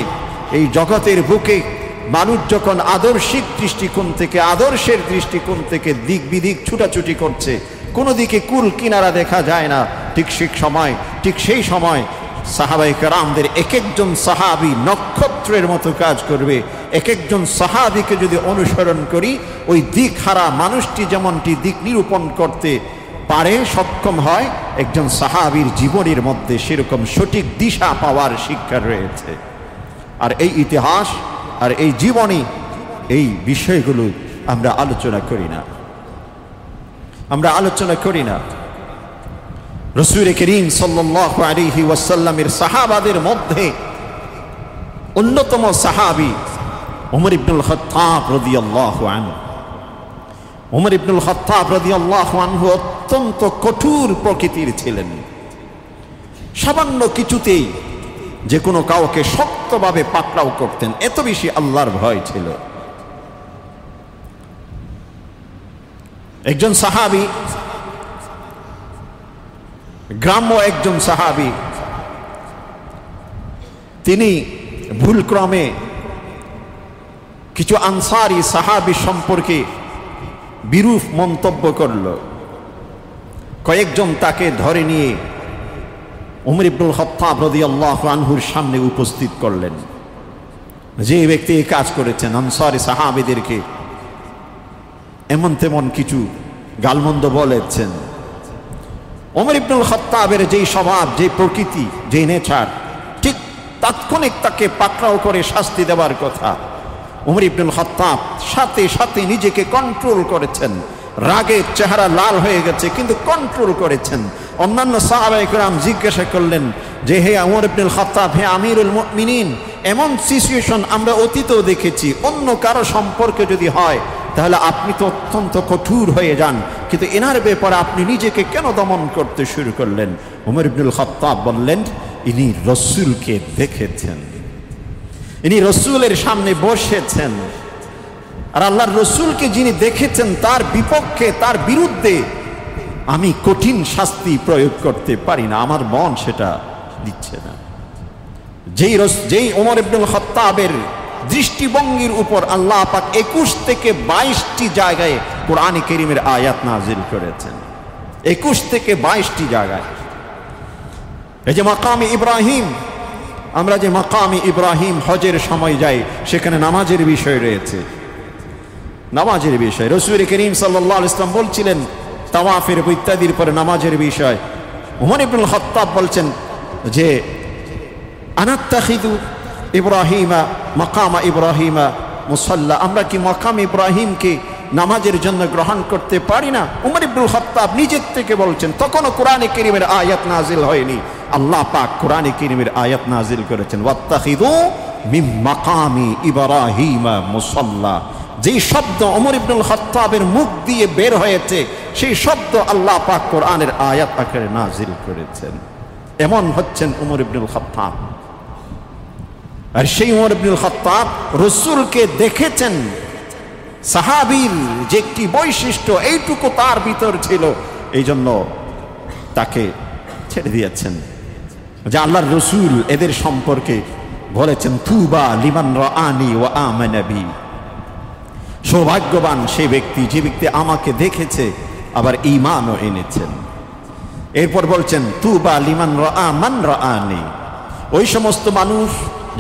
এই জগতের বুকে মানুষ যখন আদর্শিক দৃষ্টিকোণ থেকে, আদর্শের দৃষ্টিকোণ থেকে দিক বিদিক ছুটাছুটি করছে, কোনো দিকে কুল কিনারা দেখা যায় না, ঠিক সেই সময় সাহাবায়ে কেরামদের এক একজন সাহাবী নক্ষত্রের মতো কাজ করবে। এক একজন সাহাবীকে যদি অনুসরণ করি, ওই দিক হারা মানুষটি যেমনটি দিক নিরূপণ করতে পারে, সক্ষম হয়, একজন সাহাবীর জীবনের মধ্যে সেরকম সঠিক দিশা পাওয়ার শিক্ষা রয়েছে। আর এই ইতিহাস আর এই জীবনী, এই বিষয়গুলো আমরা আলোচনা করি না, আমরা আলোচনা করি না। রাসূল করিম সাল্লাল্লাহু আলাইহি ওয়াসাল্লামের সাহাবাদের মধ্যে অন্যতম সাহাবী ওমর ইবনুল খাত্তাব রাদিয়াল্লাহু আনহু। ওমর ইবনুল খাত্তাব রাদিয়াল্লাহু আনহু অত্যন্ত কঠোর প্রকৃতির ছিলেন। সামান্য কিছুতেই যে কোনো কাউকে শক্তভাবে পাকড়াও করতেন, এত বেশি আল্লাহর ভয় ছিল। একজন সাহাবী, গ্রাম্য একজন সাহাবী, তিনি ভুলক্রমে কিছু আনসারী সাহাবী সম্পর্কে বিরূপ মন্তব্য করল। কয়েকজন তাকে ধরে নিয়ে ওমর ইবনুল খাত্তাব রাদিয়াল্লাহু আনহুর সামনে উপস্থিত করলেন। যে ব্যক্তি এই কাজ করেছেন, আনসারী সাহাবীদেরকে এমন তেমন কিছু গালমন্দ বলেছেন। ওমর ইবনুল খাত্তাবের যেই স্বভাব, যে প্রকৃতি, যে নেচার, ঠিক তাৎক্ষণিক তাকে পাকড়াও করে শাস্তি দেওয়ার কথা। ওমর ইবনুল খাত্তাব সাথে সাথে নিজেকে কন্ট্রোল করেছেন। রাগের চেহারা লাল হয়ে গেছে, কিন্তু কন্ট্রোল করেছেন। অন্যান্য সাহাবায়ে কেরাম জিজ্ঞাসা করলেন যে, হে ওমর ইবনুল খাত্তাব, হে আমিরুল মুমিনিন, এমন সিচুয়েশন আমরা অতীতেও দেখেছি, অন্য কারো সম্পর্কে যদি হয় তাহলে আপনি তো অত্যন্ত কঠোর হয়ে যান, কিন্তু এনার ব্যাপারে আপনি নিজেকে কেন দমন করতে শুরু করলেন? ওমর ইবনুল খাত্তাব বললেন, ইনি রাসূলকে দেখেছেন, ইনি রাসূলের সামনে বসেছেন, আর আল্লাহর রাসূলকে যিনি দেখেছেন তার বিপক্ষে, তার বিরুদ্ধে আমি কঠিন শাস্তি প্রয়োগ করতে পারি না, আমার মন সেটা দিচ্ছে না। যেই ওমর ইবনুল খাত্তাবের দৃষ্টিভঙ্গির উপর আল্লাহ পাক 21 থেকে 22টি জায়গায় কোরআনে কারীমের আয়াত নাজিল করেছেন। 21 থেকে 22টি জায়গায়। এই যে মাকামে ইব্রাহিম, আমরা যে মাকামে ইব্রাহিম হজের সময় যাই, সেখানে নামাজের বিষয় রয়েছে, নামাজের বিষয়। রাসূল করিম সাল্লাল্লাহু আলাইহি ওয়াসাল্লাম বলছিলেন তাওয়াফের ইত্যাদির পরে নামাজের বিষয়। ওমর ইবনুল খাত্তাব বলছেন যে, আনাত্তাখিদু ইব্রাহিমা মাকামা ইব্রাহিমা মুসাল্লা, আমরা কি মাকাম ইব্রাহিমকে নামাজের জন্য গ্রহণ করতে পারি না? ওমর ইবনুল খাত্তাব নিজের থেকে বলছেন। তখনও কোরআনে কারীমের আয়াত নাজিল হয়নি। আল্লাহ পাক কোরআনে কারীমের আয়াত নাজিল করেছেন, ওয়াত্তাখিদু মিন মাকামি ইব্রাহিমা মুসাল্লা। যেই শব্দ ওমর ইবনুল খাত্তাবের মুখ দিয়ে বের হয়েছে, সেই শব্দ আল্লাহ পাক কোরআনের আয়াত আকারে নাজিল করেছেন। এমন হচ্ছেন ওমর ইবনুল খাত্তাব। আর সেই ওমর ইবনুল খাত্তাব রাসূলকে দেখেছেন, সাহাবীর যে একটি বৈশিষ্ট্য এইটুকু তার ভিতর ছিল, এই জন্য তাকে ছেড়ে দিয়েছেন। যে আল্লাহর রসুল এদের সম্পর্কে বলেছেন, তুবা লিমান রাআনি ওয়া আমানা বি, সৌভাগ্যবান সেই ব্যক্তি যে ব্যক্তি আমাকে দেখেছে আবার ঈমানও এনেছেন। এরপর বলছেন, তুবা লিমান রাআ মান রাআনি, ওই সমস্ত মানুষ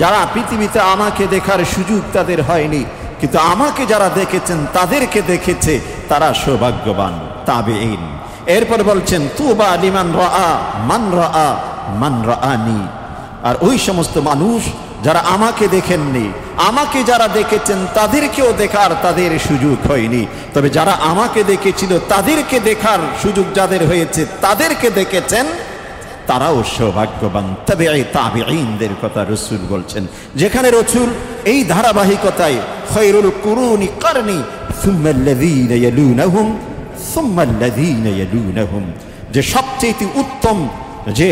যারা পৃথিবীতে আমাকে দেখার সুযোগ তাদের হয়নি, কিন্তু আমাকে যারা দেখেছেন তাদেরকে দেখেছে, তারা সৌভাগ্যবান তাবেঈন। এরপর বলছেন, তুবা লিমান রাআ মান রাআনি, আর ওই সমস্ত মানুষ যারা আমাকে দেখেননি, আমাকে যারা দেখেছেন তাদেরকেও দেখার তাদের সুযোগ হয়নি, তবে যারা আমাকে দেখেছিল তাদেরকে দেখার সুযোগ যাদের হয়েছে, তাদেরকে দেখেছেন, তারাও সৌভাগ্যবান। তাবেঈনদের কথা রাসূল বলছেন, যেখানে রাসূল এই ধারাবাহিকতায় খায়রুল কুরুনি কারনি সুম্মাল্লাযীনা ইয়ালুনাহুম সুম্মাল্লাযীনা ইয়ালুনাহুম, যে সবচেয়ে উত্তম যে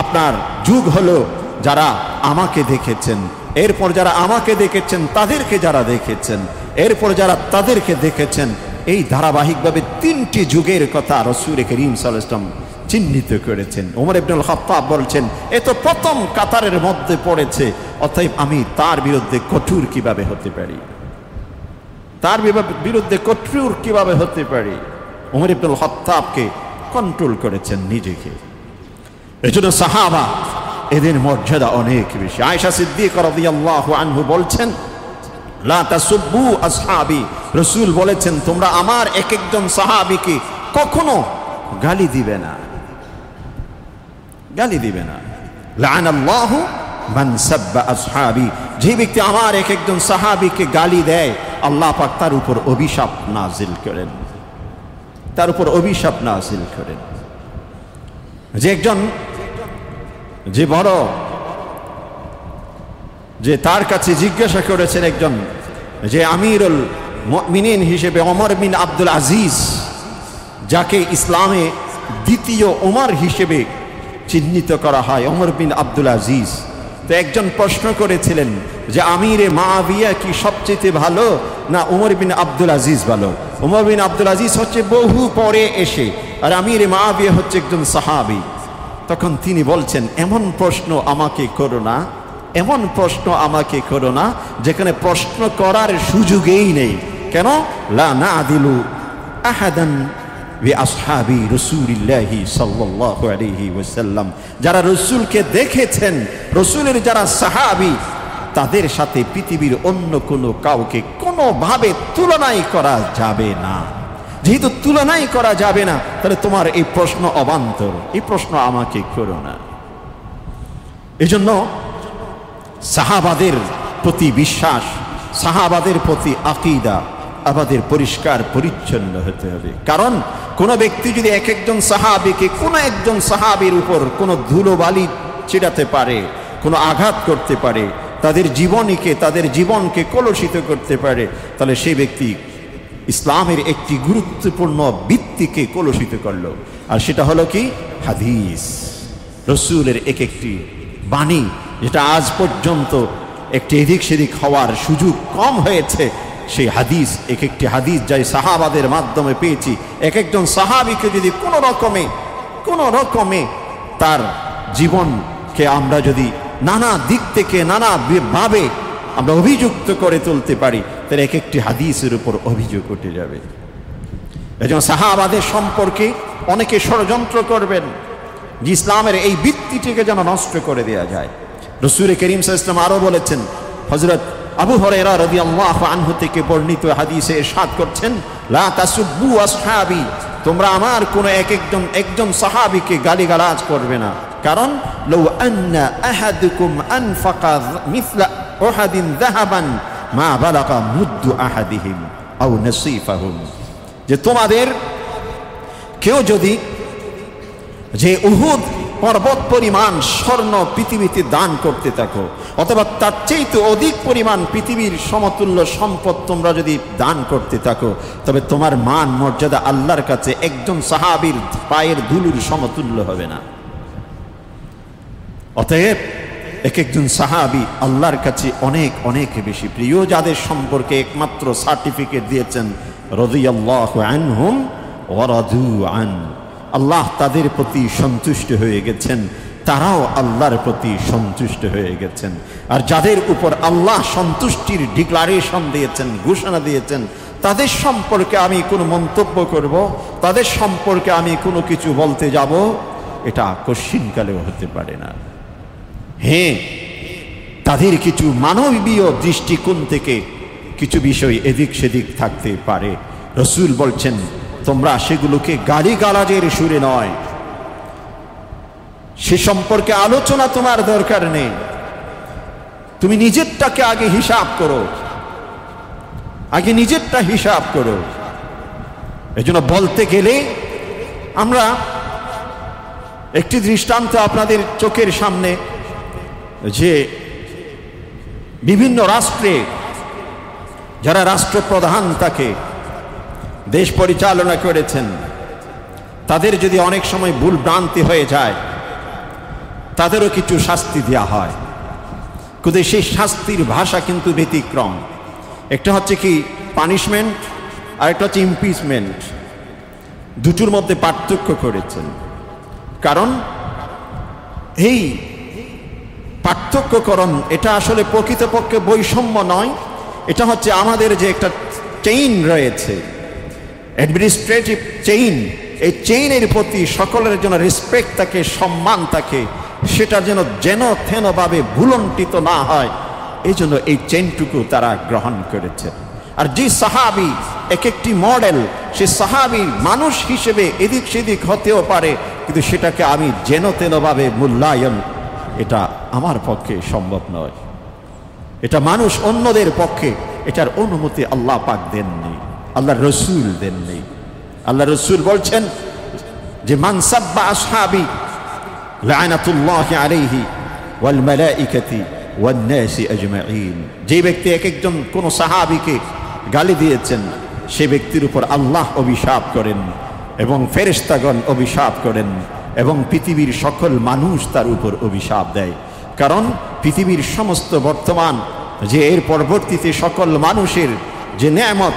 আপনার যুগ হলো যারা আমাকে দেখেছেন, এরপর যারা আমাকে দেখেছেন তাদেরকে যারা দেখেছেন, এরপর যারা তাদেরকে দেখেছেন, এই ধারাবাহিকভাবে তিনটি যুগের কথা রাসূল করিম সাল্লাল্লাহু আলাইহি ওয়াসাল্লাম চিহ্নিত করেছেন। ওমর ইবনুল খাত্তাব বলছেন, এ তো প্রথম কাতারের মধ্যে পড়েছে, অতএব আমি তার বিরুদ্ধে কঠোর কিভাবে হতে পারি, তার বিরুদ্ধে কঠোর কিভাবে হতে পারি। ওমর ইবনুল খাত্তাবকে কন্ট্রোল করেছেন নিজেকে। এজন্য সাহাবা এদের মর্যাদা অনেক বেশি। আয়েশা সিদ্দিকা রাদিয়াল্লাহু আনহা বলছেন, লা তাসুব্বু আসহাবি, রাসূল বলেছেন তোমরা আমার এক একজন সাহাবীকে কখনো গালি দিবে না, গালি দিবে না। লাআনাল্লাহু মান সাব্বা আসহাবি, যে ব্যক্তি আমার এক একজন সাহাবীকে গালি দেয়, আল্লাহ পাক তার উপর অভিশাপ নাজিল করেন, তার উপর অভিশাপ নাজিল করেন। যে একজন যে বড়, যে তার কাছে জিজ্ঞাসা করেছেন একজন, যে আমিরুল মুমিনিন হিসেবে ওমর বিন আব্দুল আজিজ, যাকে ইসলামে দ্বিতীয় ওমর হিসেবে চিহ্নিত করা হয়, ওমর বিন আব্দুল আজিজ, তো একজন প্রশ্ন করেছিলেন যে আমিরে মুআবিয়া কি সবচেয়ে ভালো না ওমর বিন আব্দুল আজিজ ভালো? ওমর বিন আব্দুল আজিজ হচ্ছে বহু পরে এসে, আর আমিরে মুআবিয়া হচ্ছে একজন সাহাবী। তখন তিনি বলছেন, এমন প্রশ্ন আমাকে করো না, এমন প্রশ্ন আমাকে করো না যেখানে প্রশ্ন করার সুযোগই নেই। কেন? লা নাদিলু আহাদান বি আসহাবি রাসূলিল্লাহি সাল্লাল্লাহু আলাইহি ওয়াসাল্লাম, যারা রাসূলকে দেখেছেন, রাসূলের যারা সাহাবী, তাদের সাথে পৃথিবীর অন্য কোনো কাউকে কোনোভাবে তুলনাই করা যাবে না। যেহেতু তুলনাই করা যাবে না, তাহলে তোমার এই প্রশ্ন অবান্তর, এই প্রশ্ন আমাকে করো না। এজন্য সাহাবাদের প্রতি বিশ্বাস, সাহাবাদের প্রতি আকীদা আমাদের পরিষ্কার পরিচ্ছন্ন হতে হবে। কারণ কোন ব্যক্তি যদি এক একজন সাহাবীকে, কোন একজন সাহাবীর উপর কোন ধুলোবালি ছিটাতে পারে, কোন আঘাত করতে পারে, তাদের জীবনকে কলুষিত করতে পারে, তাহলে সেই ব্যক্তি ইসলামের একটি গুরুত্বপূর্ণ ভিত্তিকে কলুষিত করলো। আর সেটা হলো কি? হাদিস, রাসূলের এক একটি বাণী, যেটা আজ পর্যন্ত একটি এদিক সেদিক হওয়ার সুযোগ কম হয়েছে। সেই হাদিস, এক একটি হাদিস যাই সাহাবাদের মাধ্যমে পেয়েছি, এক একজন সাহাবীকে যদি কোনো রকমে তার জীবনকে আমরা যদি নানা দিক থেকে নানা ভাবে আমরা অভিযুক্ত করে তুলতে পারি, তাহলে এক একটি হাদিসের উপর অভিযোগ উঠে যাবে। এজন্য সাহাবাদের সম্পর্কে অনেকে ষড়যন্ত্র করবেন যে ইসলামের এই ভিত্তিটিকে যেন নষ্ট করে দেওয়া যায়। রাসূল করিম সাল্লাল্লাহু আলাইহি ওয়াসাল্লাম আরো বলেছেন, হযরত আবু হুরায়রা রাদিয়াল্লাহু আনহু থেকে বর্ণিত হাদিসে ইরশাদ করছেন, লা তাসুব্বু আসহাবি, তোমরা আমার কোন একজন সাহাবীকে গালিগালাজ করবে না। কারণ লাউ আন্না আহাদুকুম আনফাকা মিসলা উহাদিন যাহাবান মা বালাগা মুদ্দু আহাদিহিম আও নাসিফাহুম, যে তোমাদের কেউ যদি যে উহুদ পর্বত পরিমাণ স্বর্ণ পৃথিবীতে দান করতে থাকো, অথবা তার চেয়ে অধিক পরিমাণ পৃথিবীর সমতুল্য সম্পদ তোমরা যদি দান করতে থাকো, তবে তোমার মান মর্যাদা আল্লাহর কাছে একজন সাহাবীর পায়ের ধুলির সমতুল্য হবে না। অতএব এক একজন সাহাবী আল্লাহর কাছে অনেক অনেক বেশি প্রিয়, যাদের সম্পর্কে একমাত্র সার্টিফিকেট দিয়েছেন রাদিয়াল্লাহু আনহুম ওয়া রাদু আন। আল্লাহ তাদের প্রতি সন্তুষ্ট হয়ে গেছেন, তারাও আল্লাহর প্রতি সন্তুষ্ট হয়ে গেছেন। আর যাদের উপর আল্লাহ সন্তুষ্টির ডিক্লারেশন দিয়েছেন, ঘোষণা দিয়েছেন, তাদের সম্পর্কে আমি কোনো মন্তব্য করব, তাদের সম্পর্কে আমি কোনো কিছু বলতে যাব, এটা কশ্চিনকালেও হতে পারে না। হ্যাঁ, তাদের কিছু মানবীয় দৃষ্টিকোণ থেকে কিছু বিষয় এদিক সেদিক থাকতে পারে। রাসূল বলছেন তোমরা সেগুলোকে গালিগালাজের সুরে নয়, সে সম্পর্কে আলোচনা তোমার দরকার নেই, তুমি নিজেরটাকে আগে হিসাব করো, আগে নিজেরটা হিসাব করো। এজন্য বলতে গেলে আমরা একটি দৃষ্টান্ত আপনাদের চোখের সামনে, যে বিভিন্ন রাষ্ট্রে যারা রাষ্ট্রপ্রধান থাকে, দেশ পরিচালনা করেছেন, তাদের যদি অনেক সময় ভুল ভ্রান্তি হয়ে যায়, তাদেরও কিছু শাস্তি দেওয়া হয়, কিন্তু সেই শাস্তির ভাষা কিন্তু ব্যতিক্রম। একটা হচ্ছে কি পানিশমেন্ট, আর একটা হচ্ছে ইমপিচমেন্ট। দুটোর মধ্যে পার্থক্য করেছেন, কারণ এই পার্থক্যকরণ এটা আসলে প্রকৃতপক্ষে বৈষম্য নয়, এটা হচ্ছে আমাদের যে একটা চেইন রয়েছে, অ্যাডমিনিস্ট্রেটিভ চেইন, এই চেইনের প্রতি সকলের জন্য রেসপেক্ট থাকে, সম্মান থাকে, সেটা যেন থেনভাবে ভুলণ্ঠিত না হয়, এই জন্য এই চেইনটুকু তারা গ্রহণ করেছে। আর যে সাহাবী এক একটি মডেল, সে সাহাবী মানুষ হিসেবে এদিক সেদিক হতেও পারে, কিন্তু সেটাকে আমি যেনতেনভাবে মূল্যায়ন, এটা আমার পক্ষে সম্ভব নয়, এটা মানুষ অন্যদের পক্ষে এটার অনুমতি আল্লাহ পাক দেননি, আল্লাহর রাসূল দেননি। আল্লাহ রাসূল বলছেন যে মান সাব্বা আসহাবি লা'নাতুল্লাহি আলাইহি ওয়াল মালাইকাতি ওয়ান নাসি আজমাইন। যে ব্যক্তি এক একজন কোন সাহাবীকে গালি দিয়েছেন, সে ব্যক্তির উপর আল্লাহ অভিশাপ করেন এবং ফেরেশতাগণ অভিশাপ করেন এবং পৃথিবীর সকল মানুষ তার উপর অভিশাপ দেয়। কারণ পৃথিবীর সমস্ত বর্তমান যে এর পরবর্তীতে সকল মানুষের যে নেয়ামত,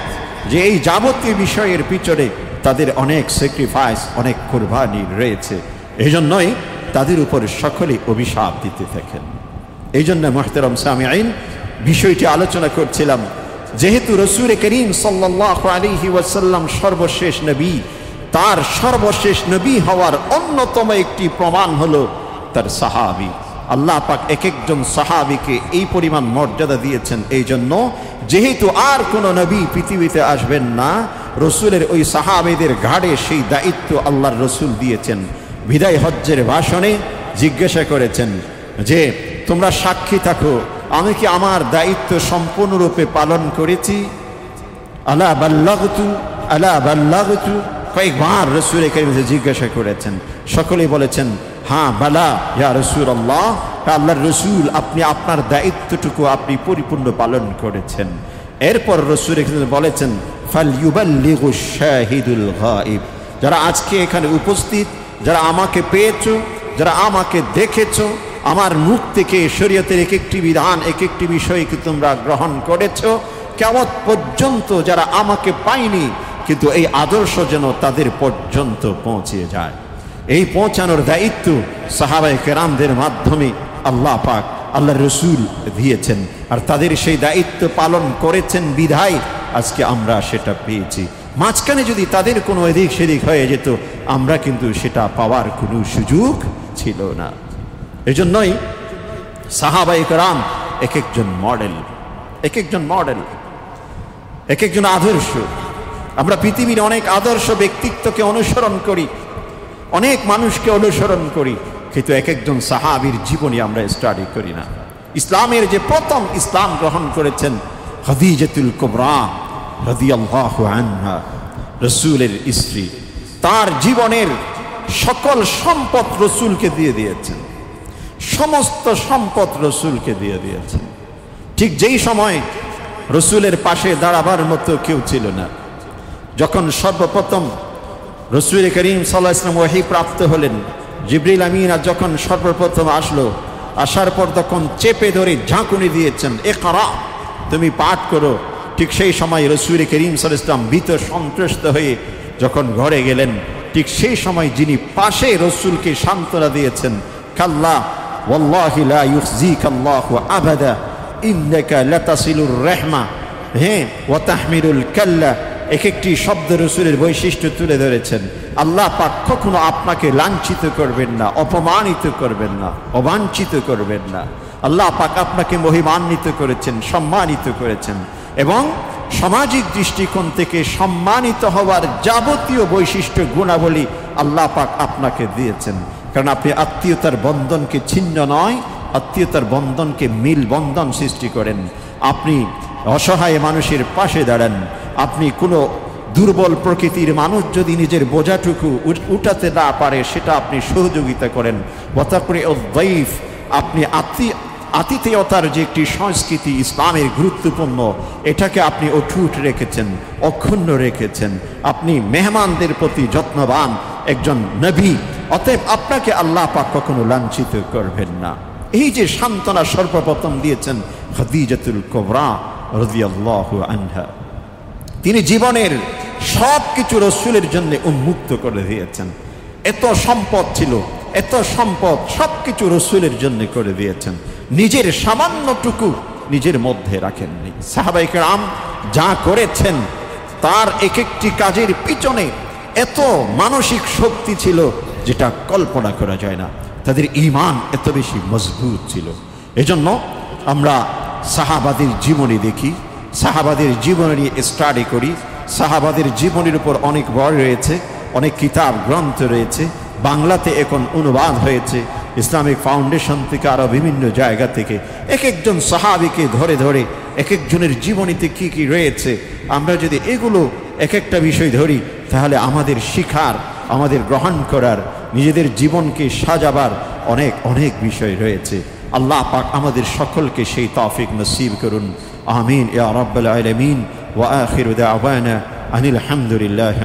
যে এই যাবতীয় বিষয়ের পিছনে তাদের অনেক স্যাক্রিফাইস, অনেক কুরবানি রয়েছে, এই জন্যই তাদের উপর সকলেই অভিশাপ দিতে থাকেন। এই জন্য মুহতারাম সামিঈন, বিষয়টি আলোচনা করছিলাম, যেহেতু রাসূল করিম সাল্লাল্লাহু আলাইহি ওয়াসাল্লাম সর্বশেষ নবী, তার সর্বশেষ নবী হওয়ার অন্যতম একটি প্রমাণ হলো তার সাহাবী। আল্লাহ পাক এক একজন সাহাবীকে এই পরিমাণ মর্যাদা দিয়েছেন, এই জন্য যেহেতু আর কোন নবী পৃথিবীতে আসবেন না, রসুলের ওই সাহাবীদের ঘাড়ে সেই দায়িত্ব আল্লাহর রসুল দিয়েছেন। বিদায় হজ্জের ভাষণে জিজ্ঞাসা করেছেন যে তোমরা সাক্ষী থাকো, আমি কি আমার দায়িত্ব সম্পূর্ণরূপে পালন করেছি? আলা বাল্লাগতু, আলা বাল্লাগতু, কয়েকবার রসুল করিম জিজ্ঞাসা করেছেন। সকলেই বলেছেন হ্যাঁ বালা ইয়া রাসূলুল্লাহ, আল্লাহর রসুল আপনি আপনার দায়িত্বটুকু আপনি পরিপূর্ণ পালন করেছেন। এরপর রসুল বলেছেন ফালইউবাল্লিগুশ শাহিদুল গায়ব, যারা আজকে এখানে উপস্থিত, যারা আমাকে পেয়েছো, যারা আমাকে দেখেছো, আমার মুখ থেকে শরীয়তের এক একটি বিধান, এক একটি বিষয়কে তোমরা গ্রহণ করেছো, কিয়ামত পর্যন্ত যারা আমাকে পায়নি, কিন্তু এই আদর্শ যেন তাদের পর্যন্ত পৌঁছে যায়। এই পৌঁছানোর দায়িত্ব সাহাবায়ে কেরামদের মাধ্যমে আল্লাহ পাক আল্লাহ রসুল দিয়েছেন, আর তাদের সেই দায়িত্ব পালন করেছেন বিধায় আজকে আমরা সেটা পেয়েছি। মাঝখানে যদি তাদের কোনো এদিক সেদিক হয়ে যেত, আমরা কিন্তু সেটা পাওয়ার কোনো সুযোগ ছিল না। এজন্যই সাহাবায়ে কেরাম এক একজন মডেল, এক একজন মডেল, এক একজন আদর্শ। আমরা পৃথিবীর অনেক আদর্শ ব্যক্তিত্বকে অনুসরণ করি, অনেক মানুষকে অনুসরণ করি, কিন্তু এক একজন সাহাবীর জীবনী আমরা স্টাডি করি না। ইসলামের যে প্রথম ইসলাম গ্রহণ করেছেন খাদিজাতুল কুবরা রাদিয়াল্লাহু আনহা, রাসূলের স্ত্রী, তার জীবনের সকল সম্পদ রাসূলকে দিয়ে দিয়েছেন, সমস্ত সম্পদ রাসূলকে দিয়ে দিয়েছেন। ঠিক যেই সময় রাসূলের পাশে দাঁড়াবার মতো কেউ ছিল না, যখন সর্বপ্রথম রাসূল করিম সাল্লাল্লাহু আলাইহি ওয়াসাল্লাম ওহী প্রাপ্ত হলেন, জিবরিল আমিন যখন সর্বপ্রথম আসলো, আসার পর তখন চেপে ধরে ঝাঁকুনি দিয়েছেন, ইকরা, তুমি পাঠ করো। ঠিক সেই সময় রাসূল করিম সাল্লাল্লাহু আলাইহি ওয়াসাল্লাম ভীত সন্ত্রস্ত হয়ে যখন ঘরে গেলেন, ঠিক সেই সময় যিনি পাশে রাসূলকে সান্ত্বনা দিয়েছেন, কাল্লা ওয়াল্লাহি লা ইউখজিকাল্লাহু আবাদা ইন্নাকা লাতাসিলুর রাহমা, হ্যাঁ, ওয়া তাহমিলুল কাল্লা, এক একটি শব্দ রাসূলের বৈশিষ্ট্য তুলে ধরেছেন। আল্লাহ পাক কখনো আপনাকে লাঞ্ছিত করবেন না, অপমানিত করবেন না, অবাঞ্ছিত করবেন না। আল্লাহ পাক আপনাকে মহিমান্বিত করেছেন, সম্মানিত করেছেন, এবং সামাজিক দৃষ্টিকোণ থেকে সম্মানিত হওয়ার যাবতীয় বৈশিষ্ট্য গুণাবলী আল্লাহ পাক আপনাকে দিয়েছেন। কারণ আপনি আত্মীয়তার বন্ধনকে ছিন্ন নয়, আত্মীয়তার বন্ধনকে মিল বন্ধন সৃষ্টি করেন। আপনি অসহায় মানুষের পাশে দাঁড়ান। আপনি কোনো দুর্বল প্রকৃতির মানুষ যদি নিজের বোঝাটুকু উঠাতে না পারে, সেটা আপনি সহযোগিতা করেন। ওয়াতাকরি আদ-দাইফ, আপনি আতিথেয়তার যে একটি সংস্কৃতি ইসলামের গুরুত্বপূর্ণ, এটাকে আপনি অটুট রেখেছেন, অক্ষুণ্ণ রেখেছেন। আপনি মেহমানদের প্রতি যত্নবান একজন নবী, অতএব আপনাকে আল্লাহ পাক কখনো লাঞ্ছিত করবেন না। এই যে সান্ত্বনা সর্বপ্রথম দিয়েছেন খাদিজাতুল কুবরা রাদিয়াল্লাহু আনহা, তিনি জীবনের সব কিছু রাসূলের জন্য উন্মুক্ত করে দিয়েছেন। এত সম্পদ ছিল, এত সম্পদ, সব কিছু রাসূলের জন্য করে দিয়েছেন, নিজের সামান্যটুকু নিজের মধ্যে রাখেননি। সাহাবায়ে কেরাম যা করেছেন তার এক একটি কাজের পিছনে এত মানসিক শক্তি ছিল যেটা কল্পনা করা যায় না। তাদের ঈমান এত বেশি মজবুত ছিল। এজন্য আমরা সাহাবাদের জীবনী দেখি, সাহাবাদের জীবনী নিয়ে স্টাডি করি। সাহাবাদের জীবনের উপর অনেক বই রয়েছে, অনেক কিতাব গ্রন্থ রয়েছে, বাংলাতে এখন অনুবাদ হয়েছে। ইসলামিক ফাউন্ডেশন থেকে আরও বিভিন্ন জায়গা থেকে এক একজন সাহাবীকে ধরে ধরে এক একজনের জীবনীতে কি কি রয়েছে, আমরা যদি এগুলো এক একটা বিষয় ধরি, তাহলে আমাদের শিখার, আমাদের গ্রহণ করার, নিজেদের জীবনকে সাজাবার অনেক অনেক বিষয় রয়েছে। আল্লাহ পাক আমাদের সকলকে সেই তৌফিক নসিব করুন। আমিন ইয়া রাব্বাল আলামিন। ওয়া আখিরু দাওয়ানা আনিল হামদুলিল্লাহ।